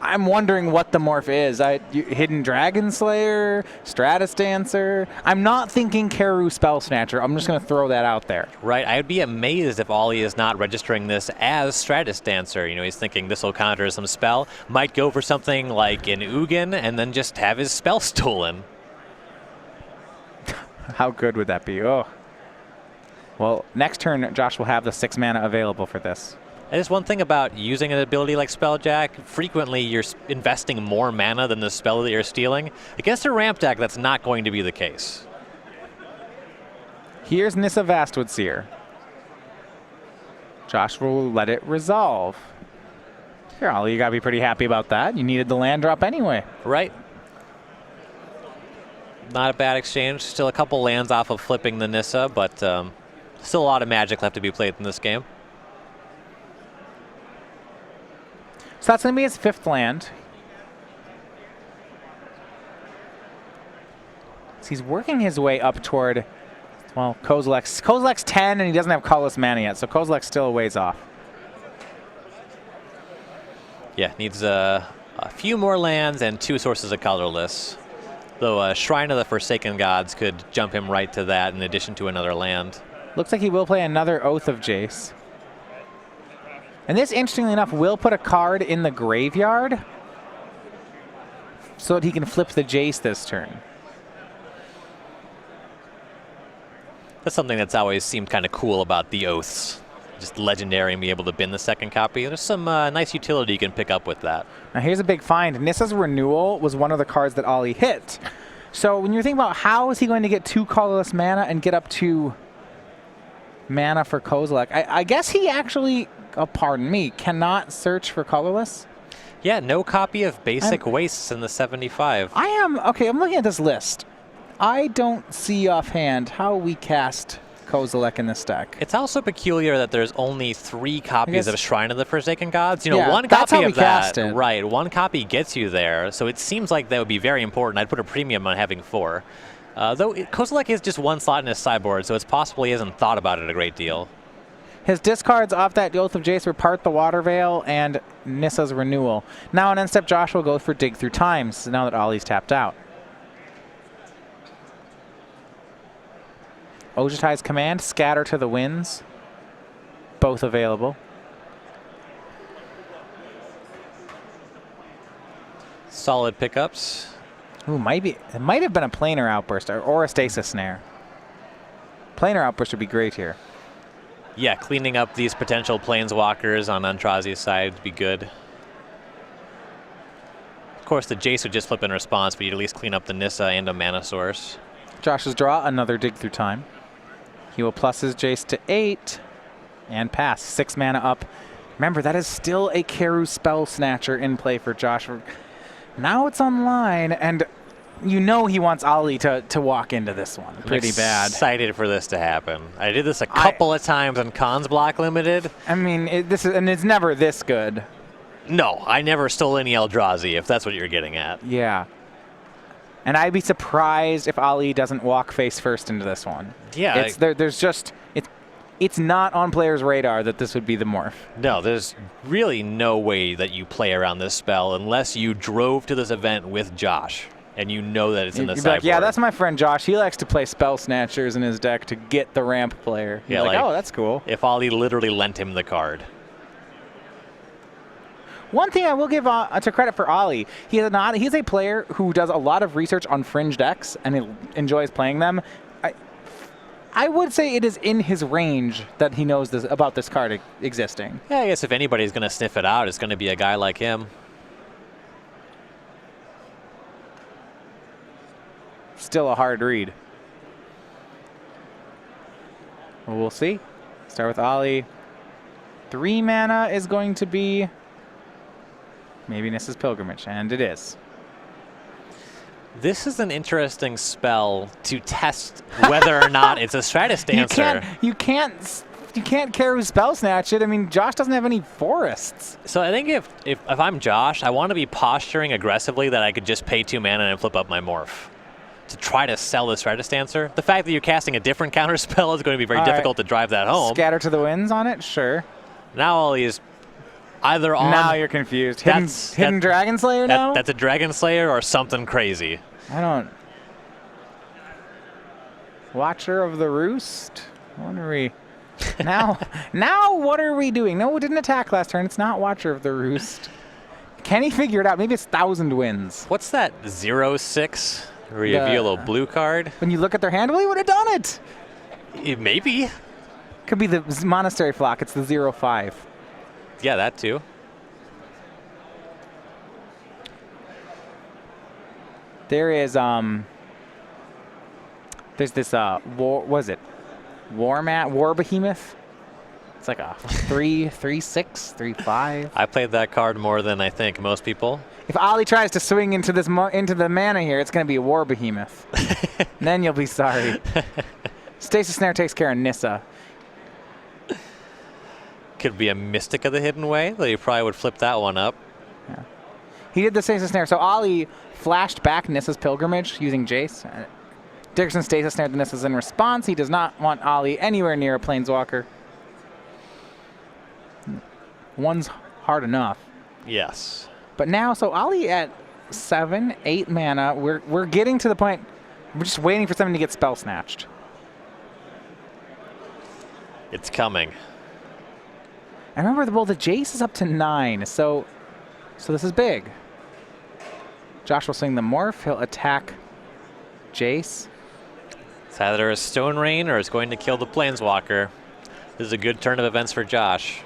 I'm wondering what the morph is. Hidden Dragon Slayer, Stratus Dancer. I'm not thinking Karu Spell Snatcher. I'm just going to throw that out there. Right. I'd be amazed if Ollie is not registering this as Stratus Dancer. You know, he's thinking this will counter some spell. Might go for something like an Ugin and then just have his spell stolen. How good would that be? Oh. Well, next turn, Josh will have the 6 mana available for this. And just one thing about using an ability like Spelljack, frequently you're investing more mana than the spell that you're stealing. Against a ramp deck, that's not going to be the case. Here's Nissa Vastwood Seer. Josh will let it resolve. Here, Ollie, you gotta be pretty happy about that. You needed the land drop anyway. Right. Not a bad exchange. Still a couple lands off of flipping the Nissa, but still a lot of Magic left to be played in this game. So that's going to be his 5th land. So he's working his way up toward, well, Kozilek's. Kozilek's 10, and he doesn't have Colorless Mana yet, so Kozilek's still a ways off. Yeah, needs a few more lands and 2 sources of colorless. Though Shrine of the Forsaken Gods could jump him right to that in addition to another land. Looks like he will play another Oath of Jace. And this, interestingly enough, will put a card in the graveyard so that he can flip the Jace this turn. That's something that's always seemed kind of cool about the Oaths. Just legendary and be able to bin the 2nd copy. There's some nice utility you can pick up with that. Now here's a big find. Nissa's Renewal was one of the cards that Ollie hit. So when you're thinking about how is he going to get 2 colorless mana and get up to mana for Kozilek, I guess he actually, oh, pardon me, cannot search for colorless. Yeah, no copy of Basic Wastes in the 75. I'm looking at this list. I don't see offhand how we cast Kozilek in this deck. It's also peculiar that there's only 3 copies of Shrine of the Forsaken Gods. You know, yeah, one that's copy how we of that, cast it. right? One copy gets you there, so it seems like that would be very important. I'd put a premium on having 4. Though Kozilek is just 1 slot in his sideboard, so it's possible he hasn't thought about it a great deal. His discards off that Oath of Jace were Part the Water Veil and Nissa's Renewal. Now on end step, Josh will go for Dig Through Times now that Ollie's tapped out. Ojutai's Command, Scatter to the Winds. Both available. Solid pickups. Ooh, it might have been a Planar Outburst or a Stasis Snare. Planar Outburst would be great here. Yeah, cleaning up these potential Planeswalkers on Aintrazi's side would be good. Of course, the Jace would just flip in response, but you'd at least clean up the Nissa and a mana source. Josh's draw, another Dig Through Time. He will plus his Jace to 8 and pass. 6 mana up. Remember, that is still a Karu Spell Snatcher in play for Josh. Now it's online, and you know he wants Ollie to walk into this one pretty bad. Excited for this to happen. I did this a couple of times on Cons Block Limited. I mean, it's never this good. No, I never stole any Eldrazi, if that's what you're getting at. Yeah. And I'd be surprised if Ollie doesn't walk face first into this one. Yeah. It's not on players' radar that this would be the morph. No, there's really no way that you play around this spell unless you drove to this event with Josh and you know that it's in the sideboard. Like, yeah, that's my friend Josh. He likes to play Spell Snatchers in his deck to get the ramp player. Yeah, like, oh, that's cool. If Ollie literally lent him the card. One thing I will give to credit for Ollie, he's a player who does a lot of research on fringe decks and he enjoys playing them. I would say it is in his range that he knows about this card existing. Yeah, I guess if anybody's going to sniff it out, it's going to be a guy like him. Still a hard read. Well, we'll see. Start with Ollie. 3 mana is going to be maybe Nissa's Pilgrimage, and it is. This is an interesting spell to test whether or not it's a Stratus Dancer. You can't you can't Karu Spell Snatch it. I mean, Josh doesn't have any forests. So I think if I'm Josh, I want to be posturing aggressively that I could just pay 2 mana and flip up my Morph to try to sell this Registancer. The fact that you're casting a different counter spell is going to be very difficult to drive that home. Scatter to the Winds on it? Sure. Now all these either on... Now you're confused. Hidden Dragon Slayer now? That's a Dragon Slayer or something crazy. I don't... Watcher of the Roost? What are we... now what are we doing? No, it didn't attack last turn. It's not Watcher of the Roost. Can he figure it out? Maybe it's 1,000 Winds. What's that 0/6? Where you reveal a blue card? When you look at their hand, well, he would have done it. Maybe. Could be the Monastery Flock. It's the 0/5. Yeah, that too. There is there's this War Behemoth. It's like a 3/6, 3/5. I played that card more than I think most people. If Ollie tries to swing into this into the mana here, it's going to be a War Behemoth. Then you'll be sorry. Stasis Snare takes care of Nissa. Could be a Mystic of the Hidden Way, though you probably would flip that one up. Yeah. He did the Stasis Snare. So Ollie flashed back Nissa's Pilgrimage using Jace. Dickerson Stasis Snare the Nissa's in response. He does not want Ollie anywhere near a Planeswalker. One's hard enough. Yes. But now, so Ollie at 7, 8 mana. We're getting to the point. We're just waiting for something to get spell snatched. It's coming. I remember the Jace is up to 9, so this is big. Josh will swing the Morph. He'll attack Jace. It's either a Stone Rain or it's going to kill the Planeswalker. This is a good turn of events for Josh.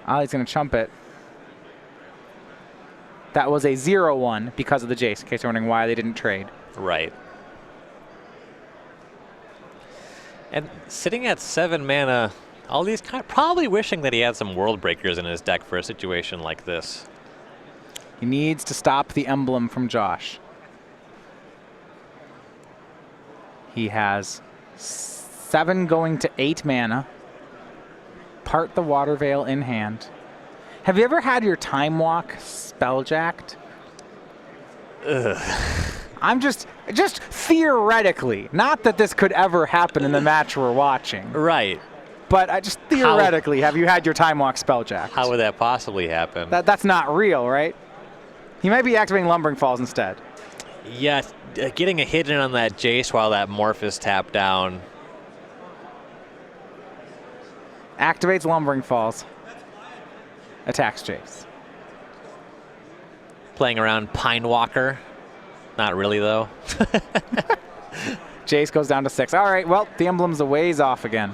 Ollie's going to chump it. That was a 0/1 because of the Jace, in case you're wondering why they didn't trade. Right. And sitting at 7 mana, Ollie's probably wishing that he had some World Breakers in his deck for a situation like this. He needs to stop the emblem from Josh. He has 7 going to 8 mana. Part the Water Veil in hand. Have you ever had your Time Walk spelljacked? Ugh. I'm just theoretically, not that this could ever happen in the match we're watching. Right. But I just theoretically, have you had your Time Walk spelljacked? How would that possibly happen? That's not real, right? He might be activating Lumbering Falls instead. Yeah, getting a hit in on that Jace while that Morph is tapped down. Activates Lumbering Falls. Attacks Jace. Playing around Pine Walker. Not really, though. Jace goes down to 6. All right, well, the emblem's a ways off again.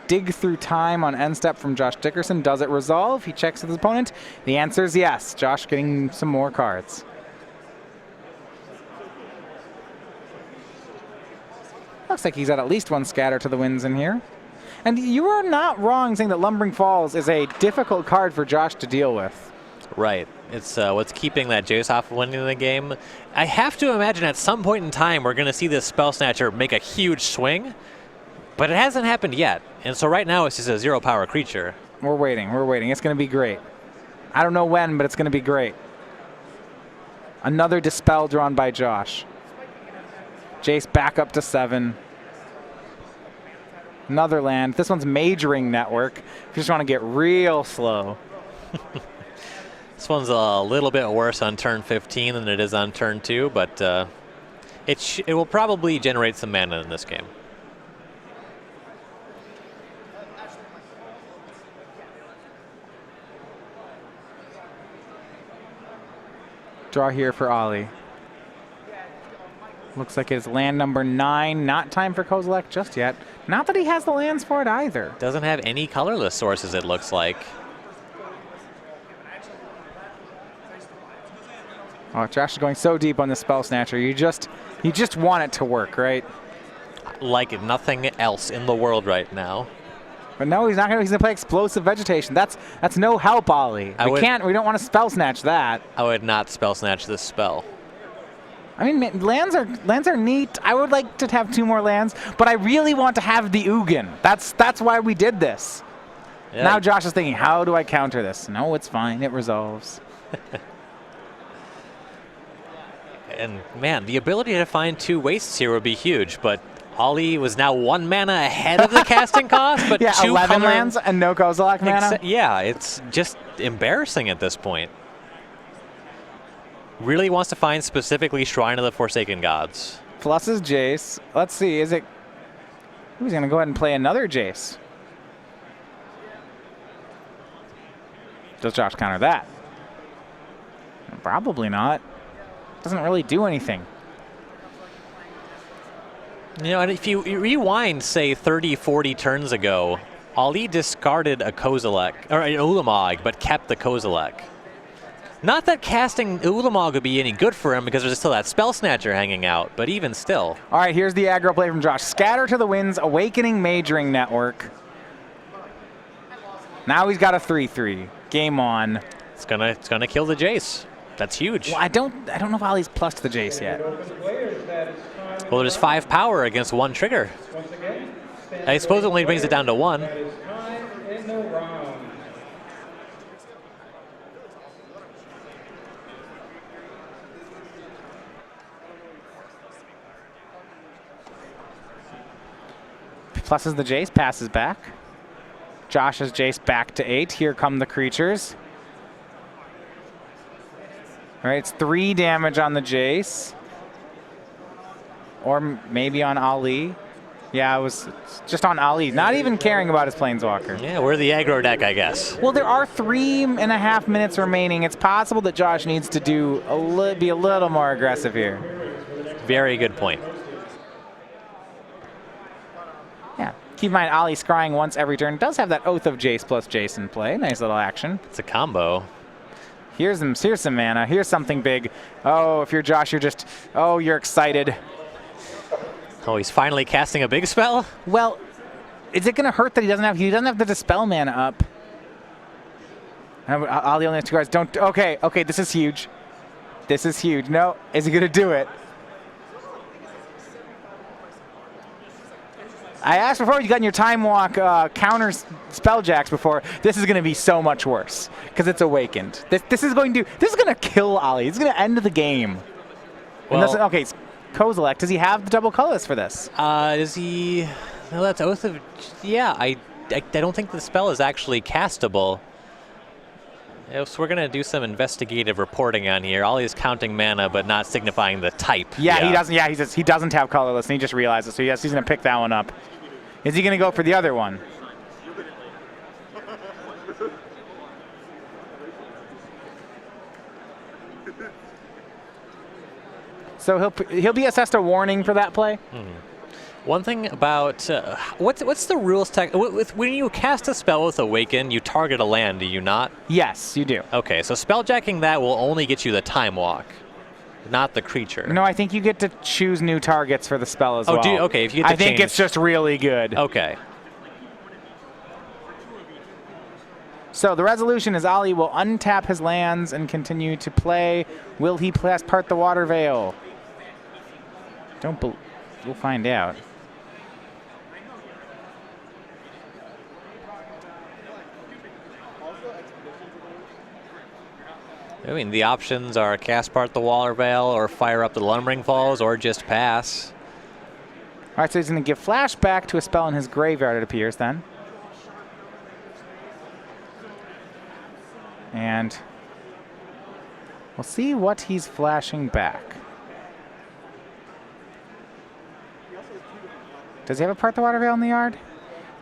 Dig Through Time on end step from Josh Dickerson. Does it resolve? He checks with his opponent. The answer is yes. Josh getting some more cards. Looks like he's got at least one Scatter to the Winds in here. And you are not wrong saying that Lumbering Falls is a difficult card for Josh to deal with. Right. It's what's keeping that Jace off of winning the game. I have to imagine at some point in time we're going to see this Spell Snatcher make a huge swing, but it hasn't happened yet. And so right now it's just a 0-power creature. We're waiting. We're waiting. It's going to be great. I don't know when, but it's going to be great. Another Dispel drawn by Josh. Jace back up to 7. Another land. This one's Majoring Network. If you just want to get real slow. This one's a little bit worse on turn 15 than it is on turn 2, but it will probably generate some mana in this game. Draw here for Ollie. Looks like it's land number 9. Not time for Kozilek just yet. Not that he has the lands for it either. Doesn't have any colorless sources, it looks like. Oh, Josh is going so deep on the Spell Snatcher. You just want it to work, right? Like nothing else in the world right now. But no, he's not going to. He's going to play Explosive Vegetation. That's no help, Ollie. We don't want to Spell Snatch that. I would not Spell Snatch this spell. I mean, lands are neat. I would like to have 2 more lands, but I really want to have the Ugin. That's why we did this. Yeah. Now Josh is thinking, how do I counter this? No, it's fine. It resolves. And man, the ability to find 2 wastes here would be huge, but Ollie was now 1 mana ahead of the casting cost, but yeah, 2 11 color lands and no Kozilek mana. Yeah, it's just embarrassing at this point. Really wants to find specifically Shrine of the Forsaken Gods. Flusses Jace. Let's see, is it... He's going to go ahead and play another Jace. Does Josh counter that? Probably not. Doesn't really do anything. You know, and if you rewind, say, 30, 40 turns ago, Ali discarded a Kozilek, or an Ulamog, but kept the Kozilek. Not that casting Ulamog would be any good for him because there's still that Spell Snatcher hanging out, but even still. All right, here's the aggro play from Josh. Scatter to the Winds, Awakening Majoring Network. Now he's got a 3/3. Game on. It's gonna kill the Jace. That's huge. Well, I don't know if Ollie's plus to the Jace yet. Well, there's 5 power against 1 trigger. I suppose it only brings it down to 1. Pluses the Jace, passes back. Josh's Jace back to 8. Here come the creatures. All right, it's 3 damage on the Jace. Or maybe on Ali. Yeah, it was just on Ali. Not even caring about his Planeswalker. Yeah, we're the aggro deck, I guess. Well, there are 3.5 minutes remaining. It's possible that Josh needs to be a little more aggressive here. Very good point. Yeah. Keep in mind, Ali scrying once every turn. Does have that Oath of Jace plus Jace in play. Nice little action. It's a combo. Here's some mana. Here's something big. Oh, if you're Josh, you're excited. Oh, he's finally casting a big spell? Well, is it going to hurt that he doesn't have the Dispel mana up? Ali only has 2 cards. Okay, this is huge. This is huge. No, is he going to do it? I asked before you got in your Time Walk counter Spelljacks before. This is going to be so much worse because it's Awakened. This is going to kill Ali. It's going to end the game. Well, okay, Kozilek. Does he have the double colors for this? Is he? No, that's Oath of. Yeah, I don't think the spell is actually castable. So we're gonna do some investigative reporting on here. Ollie's counting mana, but not signifying the type. Yeah, he doesn't. Yeah, he doesn't have colorless, and he just realizes. So yes, he's gonna pick that one up. Is he gonna go for the other one? So he'll be assessed a warning for that play. One thing about what's the rules tech? When you cast a spell with Awaken, you target a land, do you not? Yes, you do. Okay, so spelljacking that will only get you the Time Walk, not the creature. No, I think you get to choose new targets for the spell as well. Okay, if you get to I think change. it's just really good. Okay. So the resolution is Ali will untap his lands and continue to play. Will he part the Water Veil? We'll find out. I mean, the options are cast part the Water Veil, or fire up the Lumbering Falls, or just pass. All right, so he's going to give flashback to a spell in his graveyard, it appears, then. And we'll see what he's flashing back. Does he have a part the Water Veil in the yard?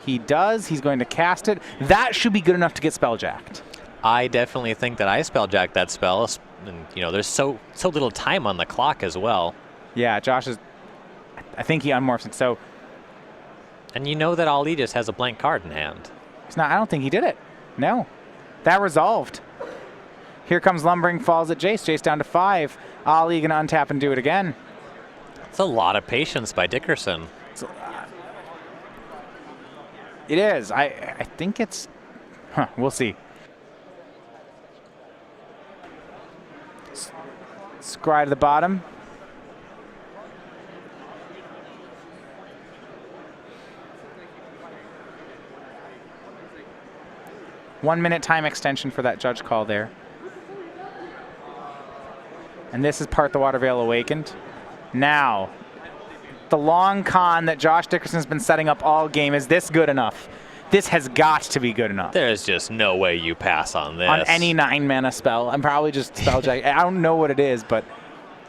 He does. He's going to cast it. That should be good enough to get spelljacked. I definitely think that I spelljacked that spell. And, you know, there's so little time on the clock as well. Yeah, Josh is... I think he unmorphs it, so... And you know that Ali just has a blank card in hand. It's not, I don't think he did it. No. That resolved. Here comes Lumbering Falls at Jace. Jace down to 5. Ali going to untap and do it again. It's a lot of patience by Dickerson. It is. I think it's... we'll see. Scry to the bottom. 1 minute time extension for that judge call there. And this is part the Water Veil Awakened. Now, the long con that Josh Dickerson has been setting up all game, is this good enough? This has got to be good enough. There's just no way you pass on this. On any 9-mana spell. I'm probably just spell check. I don't know what it is, but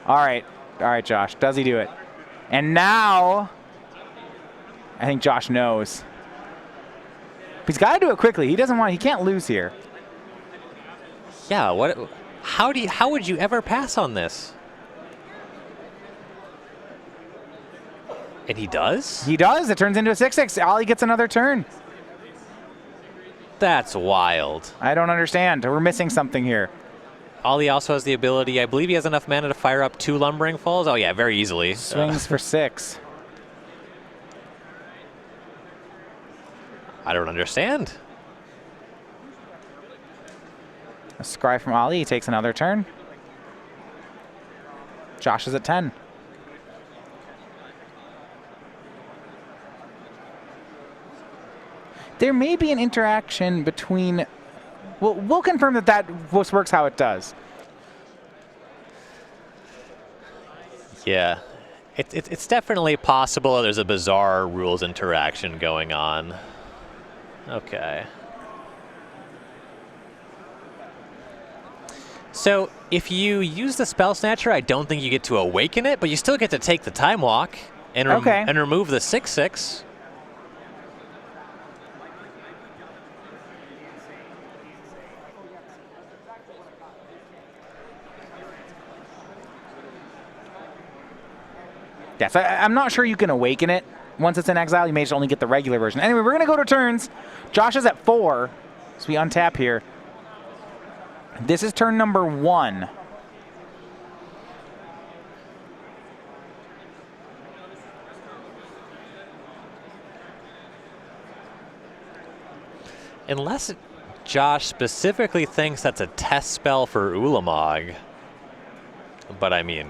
all right. All right, Josh. Does he do it? And now, I think Josh knows. He's got to do it quickly. He can't lose here. Yeah, how would you ever pass on this? And he does? He does. It turns into a 6/6. Ollie gets another turn. That's wild. I don't understand. We're missing something here. Ollie also has the ability, I believe he has enough mana to fire up 2 Lumbering Falls. Oh yeah, very easily. Swings for 6. I don't understand. A scry from Ollie. He takes another turn. Josh is at 10. There may be an interaction between... Well, we'll confirm that works how it does. Yeah. It's definitely possible there's a bizarre rules interaction going on. Okay. So if you use the Spell Snatcher, I don't think you get to awaken it, but you still get to take the Time Walk and, and remove the 6/6. Yes, I'm not sure you can awaken it. Once it's in exile, you may just only get the regular version. Anyway, we're going to go to turns. Josh is at 4, so we untap here. This is turn number 1. Unless Josh specifically thinks that's a test spell for Ulamog. But I mean...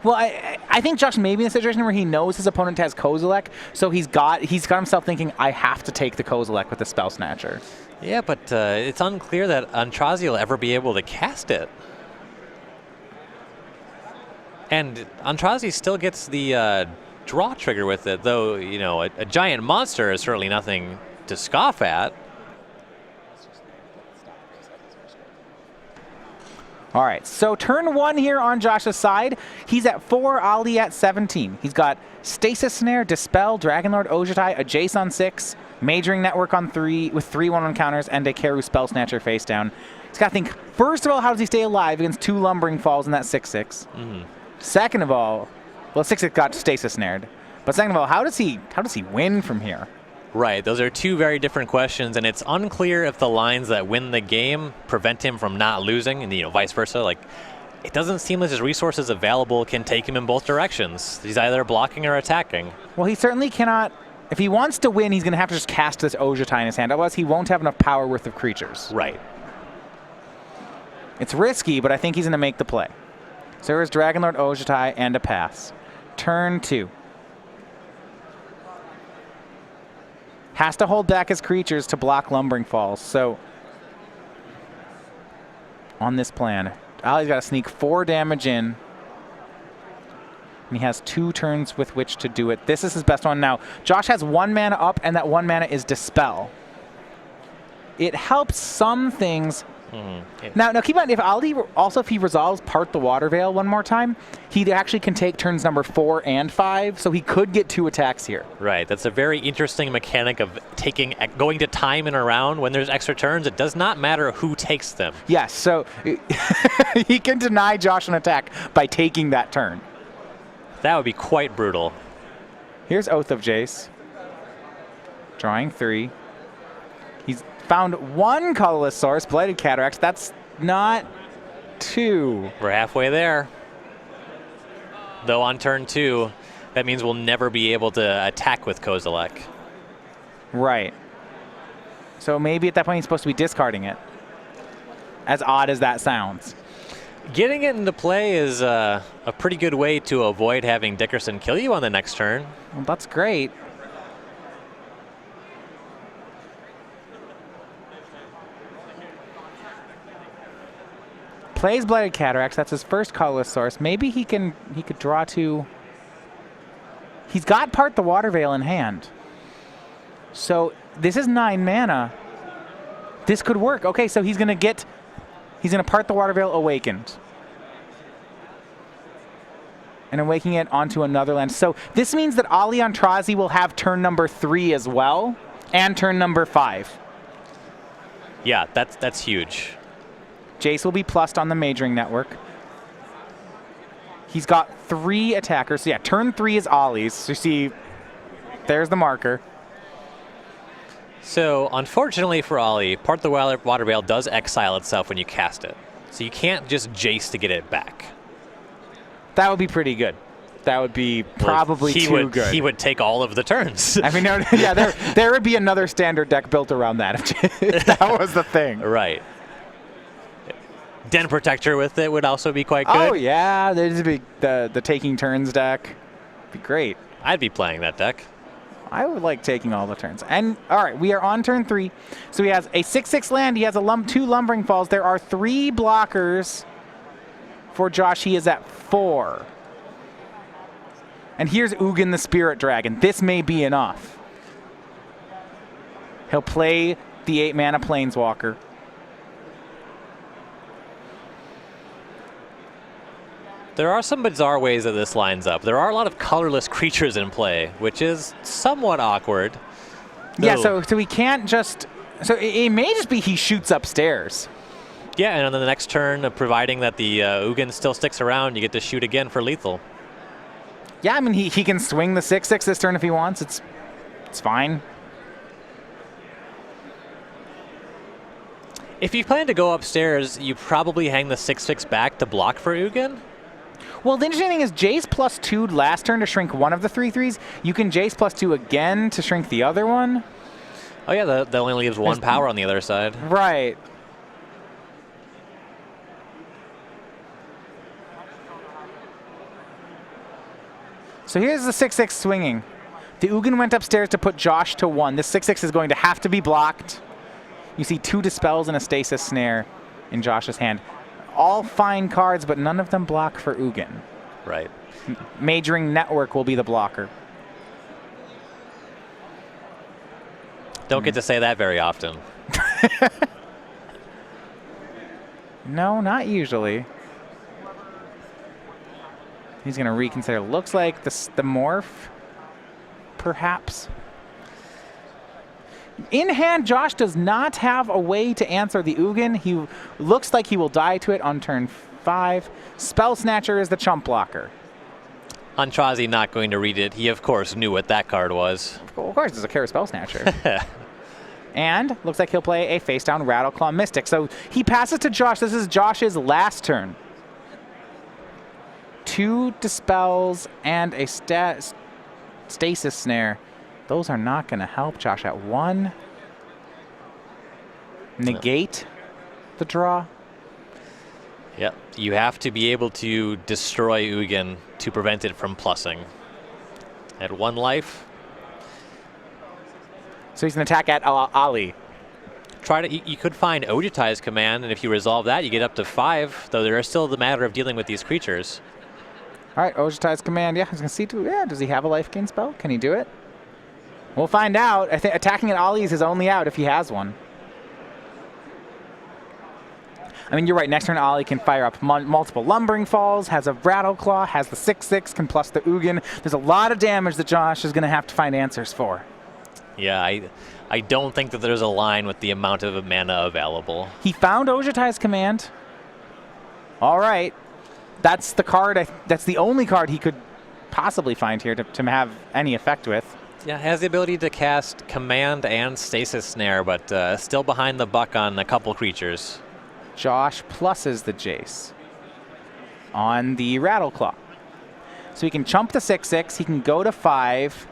Well, I think Josh may be in a situation where he knows his opponent has Kozilek, so he's got himself thinking, I have to take the Kozilek with the Spell Snatcher. Yeah, but it's unclear that Aintrazi will ever be able to cast it. And Aintrazi still gets the draw trigger with it, though, you know, a giant monster is certainly nothing to scoff at. All right, so turn 1 here on Josh's side. He's at 4, Ollie at 17. He's got Stasis Snare, Dispel, Dragonlord, Ojutai, a Jace on 6, Majoring Network on 3 with 3 1/1 counters, and a Keru Spell Snatcher face down. He's got to think, first of all, how does he stay alive against 2 Lumbering Falls in that 6/6? Second of all, well, 6/6 got Stasis Snared. But second of all, how does he win from here? Right, those are 2 very different questions, and it's unclear if the lines that win the game prevent him from not losing, and vice versa. Like, it doesn't seem like his resources available can take him in both directions. He's either blocking or attacking. Well, he certainly cannot. If he wants to win, he's going to have to just cast this Ojutai in his hand. Otherwise, he won't have enough power worth of creatures. Right. It's risky, but I think he's going to make the play. So there's Dragonlord, Ojutai, and a pass. Turn 2. Has to hold back his creatures to block Lumbering Falls. So on this plan, Ollie's got to sneak 4 damage in. And he has 2 turns with which to do it. This is his best one now. Josh has 1 mana up, and that 1 mana is Dispel. It helps some things. Now keep in mind, if Ollie also, if he resolves Part the Water Veil one more time, he actually can take turns number 4 and 5, so he could get 2 attacks here. Right, that's a very interesting mechanic of going to time and around when there's extra turns. It does not matter who takes them. Yes, so he can deny Josh an attack by taking that turn. That would be quite brutal. Here's Oath of Jace. Drawing 3. He's found 1 colorless source, Blighted Cataracts. That's not 2. We're halfway there. Though on turn 2, that means we'll never be able to attack with Kozilek. Right. So maybe at that point he's supposed to be discarding it. As odd as that sounds. Getting it into play is a pretty good way to avoid having Dickerson kill you on the next turn. Well, that's great. plays Blighted Cataracts. That's his first colorless source. Maybe he could draw to... He's got Part the Water Veil in hand. So this is 9 mana. This could work. Okay, so he's going to Part the Water Veil Awakened. And awakening it onto another land. So this means that Ali Aintrazi will have turn number 3 as well, and turn number 5. Yeah, that's huge. Jace will be plussed on the Majoring Network. He's got 3 attackers. So yeah, turn 3 is Ollie's. So you see, there's the marker. So unfortunately for Ollie, Part the Water Veil does exile itself when you cast it. So you can't just Jace to get it back. That would be pretty good. That would be probably too good. He would take all of the turns. I mean, yeah, there would be another standard deck built around that if that was the thing. Right. Den Protector with it would also be quite good. Oh, yeah. There'd be the Taking Turns deck. Be great. I'd be playing that deck. I would like taking all the turns. And, all right, we are on turn 3. So he has a 6/6 land. He has 2 Lumbering Falls. There are 3 blockers for Josh. He is at 4. And here's Ugin the Spirit Dragon. This may be enough. He'll play the 8 mana Planeswalker. There are some bizarre ways that this lines up. There are a lot of colorless creatures in play, which is somewhat awkward. Yeah, so we can't just... So it may just be he shoots upstairs. Yeah, and on the next turn, providing that the Ugin still sticks around, you get to shoot again for lethal. Yeah, I mean, he can swing the 6/6 this turn if he wants. It's fine. If you plan to go upstairs, you probably hang the 6/6 back to block for Ugin. Well, the interesting thing is Jace +2 last turn to shrink one of the 3/3s. You can Jace +2 again to shrink the other one. Oh yeah, that only leaves 1 power on the other side. Right. So here's the 6/6 swinging. The Ugin went upstairs to put Josh to 1. This 6/6 is going to have to be blocked. You see 2 Dispels and a Stasis Snare in Josh's hand. All fine cards, but none of them block for Ugin. Right. Majoring Network will be the blocker. Don't get to say that very often. No, not usually. He's going to reconsider. Looks like the Morph, perhaps. In hand, Josh does not have a way to answer the Ugin. He looks like he will die to it on turn 5. Spell Snatcher is the chump blocker. Aintrazi not going to read it. He, of course, knew what that card was. Of course, there's a Kara Spell Snatcher. And looks like he'll play a face-down Rattleclaw Mystic. So he passes to Josh. This is Josh's last turn. 2 Dispels and a Stasis Snare. Those are not going to help Josh at 1. Negate the draw. Yep. You have to be able to destroy Ugin to prevent it from plussing. At 1 life. So he's going to attack at Ali. You could find Ojutai's Command, and if you resolve that, you get up to 5, though there is still the matter of dealing with these creatures. All right, Ojutai's Command. Yeah, I was going to see, does he have a life gain spell? Can he do it? We'll find out. I think attacking at Ali is his only out if he has one. I mean, you're right. Next turn, Ali can fire up multiple Lumbering Falls, has a Rattleclaw, has the 6/6, can plus the Ugin. There's a lot of damage that Josh is going to have to find answers for. Yeah, I don't think that there's a line with the amount of mana available. He found Ojutai's Command. All right. That's the card. That's the only card he could possibly find here to have any effect with. Yeah, has the ability to cast Command and Stasis Snare, but still behind the buck on a couple creatures. Josh pluses the Jace on the Rattleclaw. So he can chump the 6/6. He can go to 5.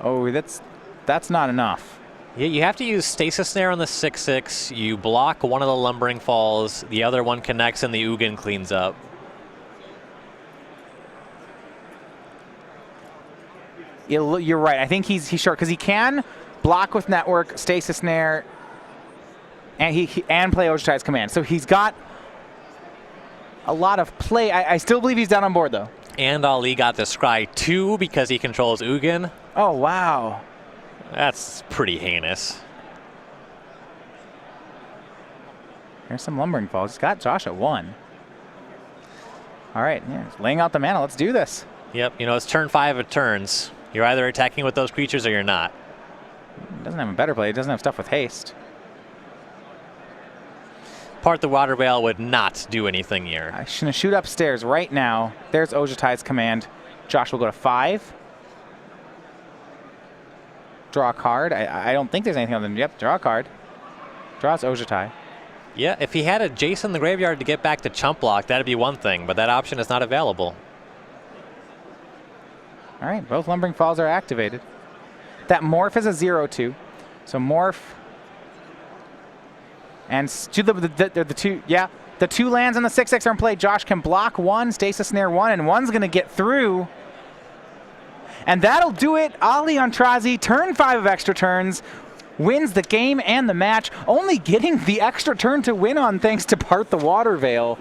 Oh, that's not enough. Yeah, you have to use Stasis Snare on the 6/6. You block one of the Lumbering Falls. The other one connects and the Ugin cleans up. You're right. I think he's short because he can block with Network, Stasis Snare. And and play Ojutai's command. So he's got a lot of play. I still believe he's down on board, though. And Ali got the Scry 2 because he controls Ugin. Oh, wow. That's pretty heinous. Here's some Lumbering Falls. He's got Josh at 1. All right, yeah, he's laying out the mana. Let's do this. Yep, you know, it's turn 5 of turns. You're either attacking with those creatures or you're not. It doesn't have a better play. It doesn't have stuff with haste. Part the Water Veil would not do anything here. I'm going to shoot upstairs right now. There's Ojutai's command. Josh will go to 5. Draw a card. I don't think there's anything other than, yep, draw a card. Draws Ojutai. Yeah, if he had a Jace in the graveyard to get back to Chump Block, that'd be one thing, but that option is not available. All right, both Lumbering Falls are activated. That Morph is a 0/2. So Morph. And the 2 lands and the 6/6 are in play. Josh can block 1, Stasis Snare 1, and 1's going to get through. And that'll do it. Ali Aintrazi, turn 5 of extra turns, wins the game and the match, only getting the extra turn to win on thanks to Part the Water Veil.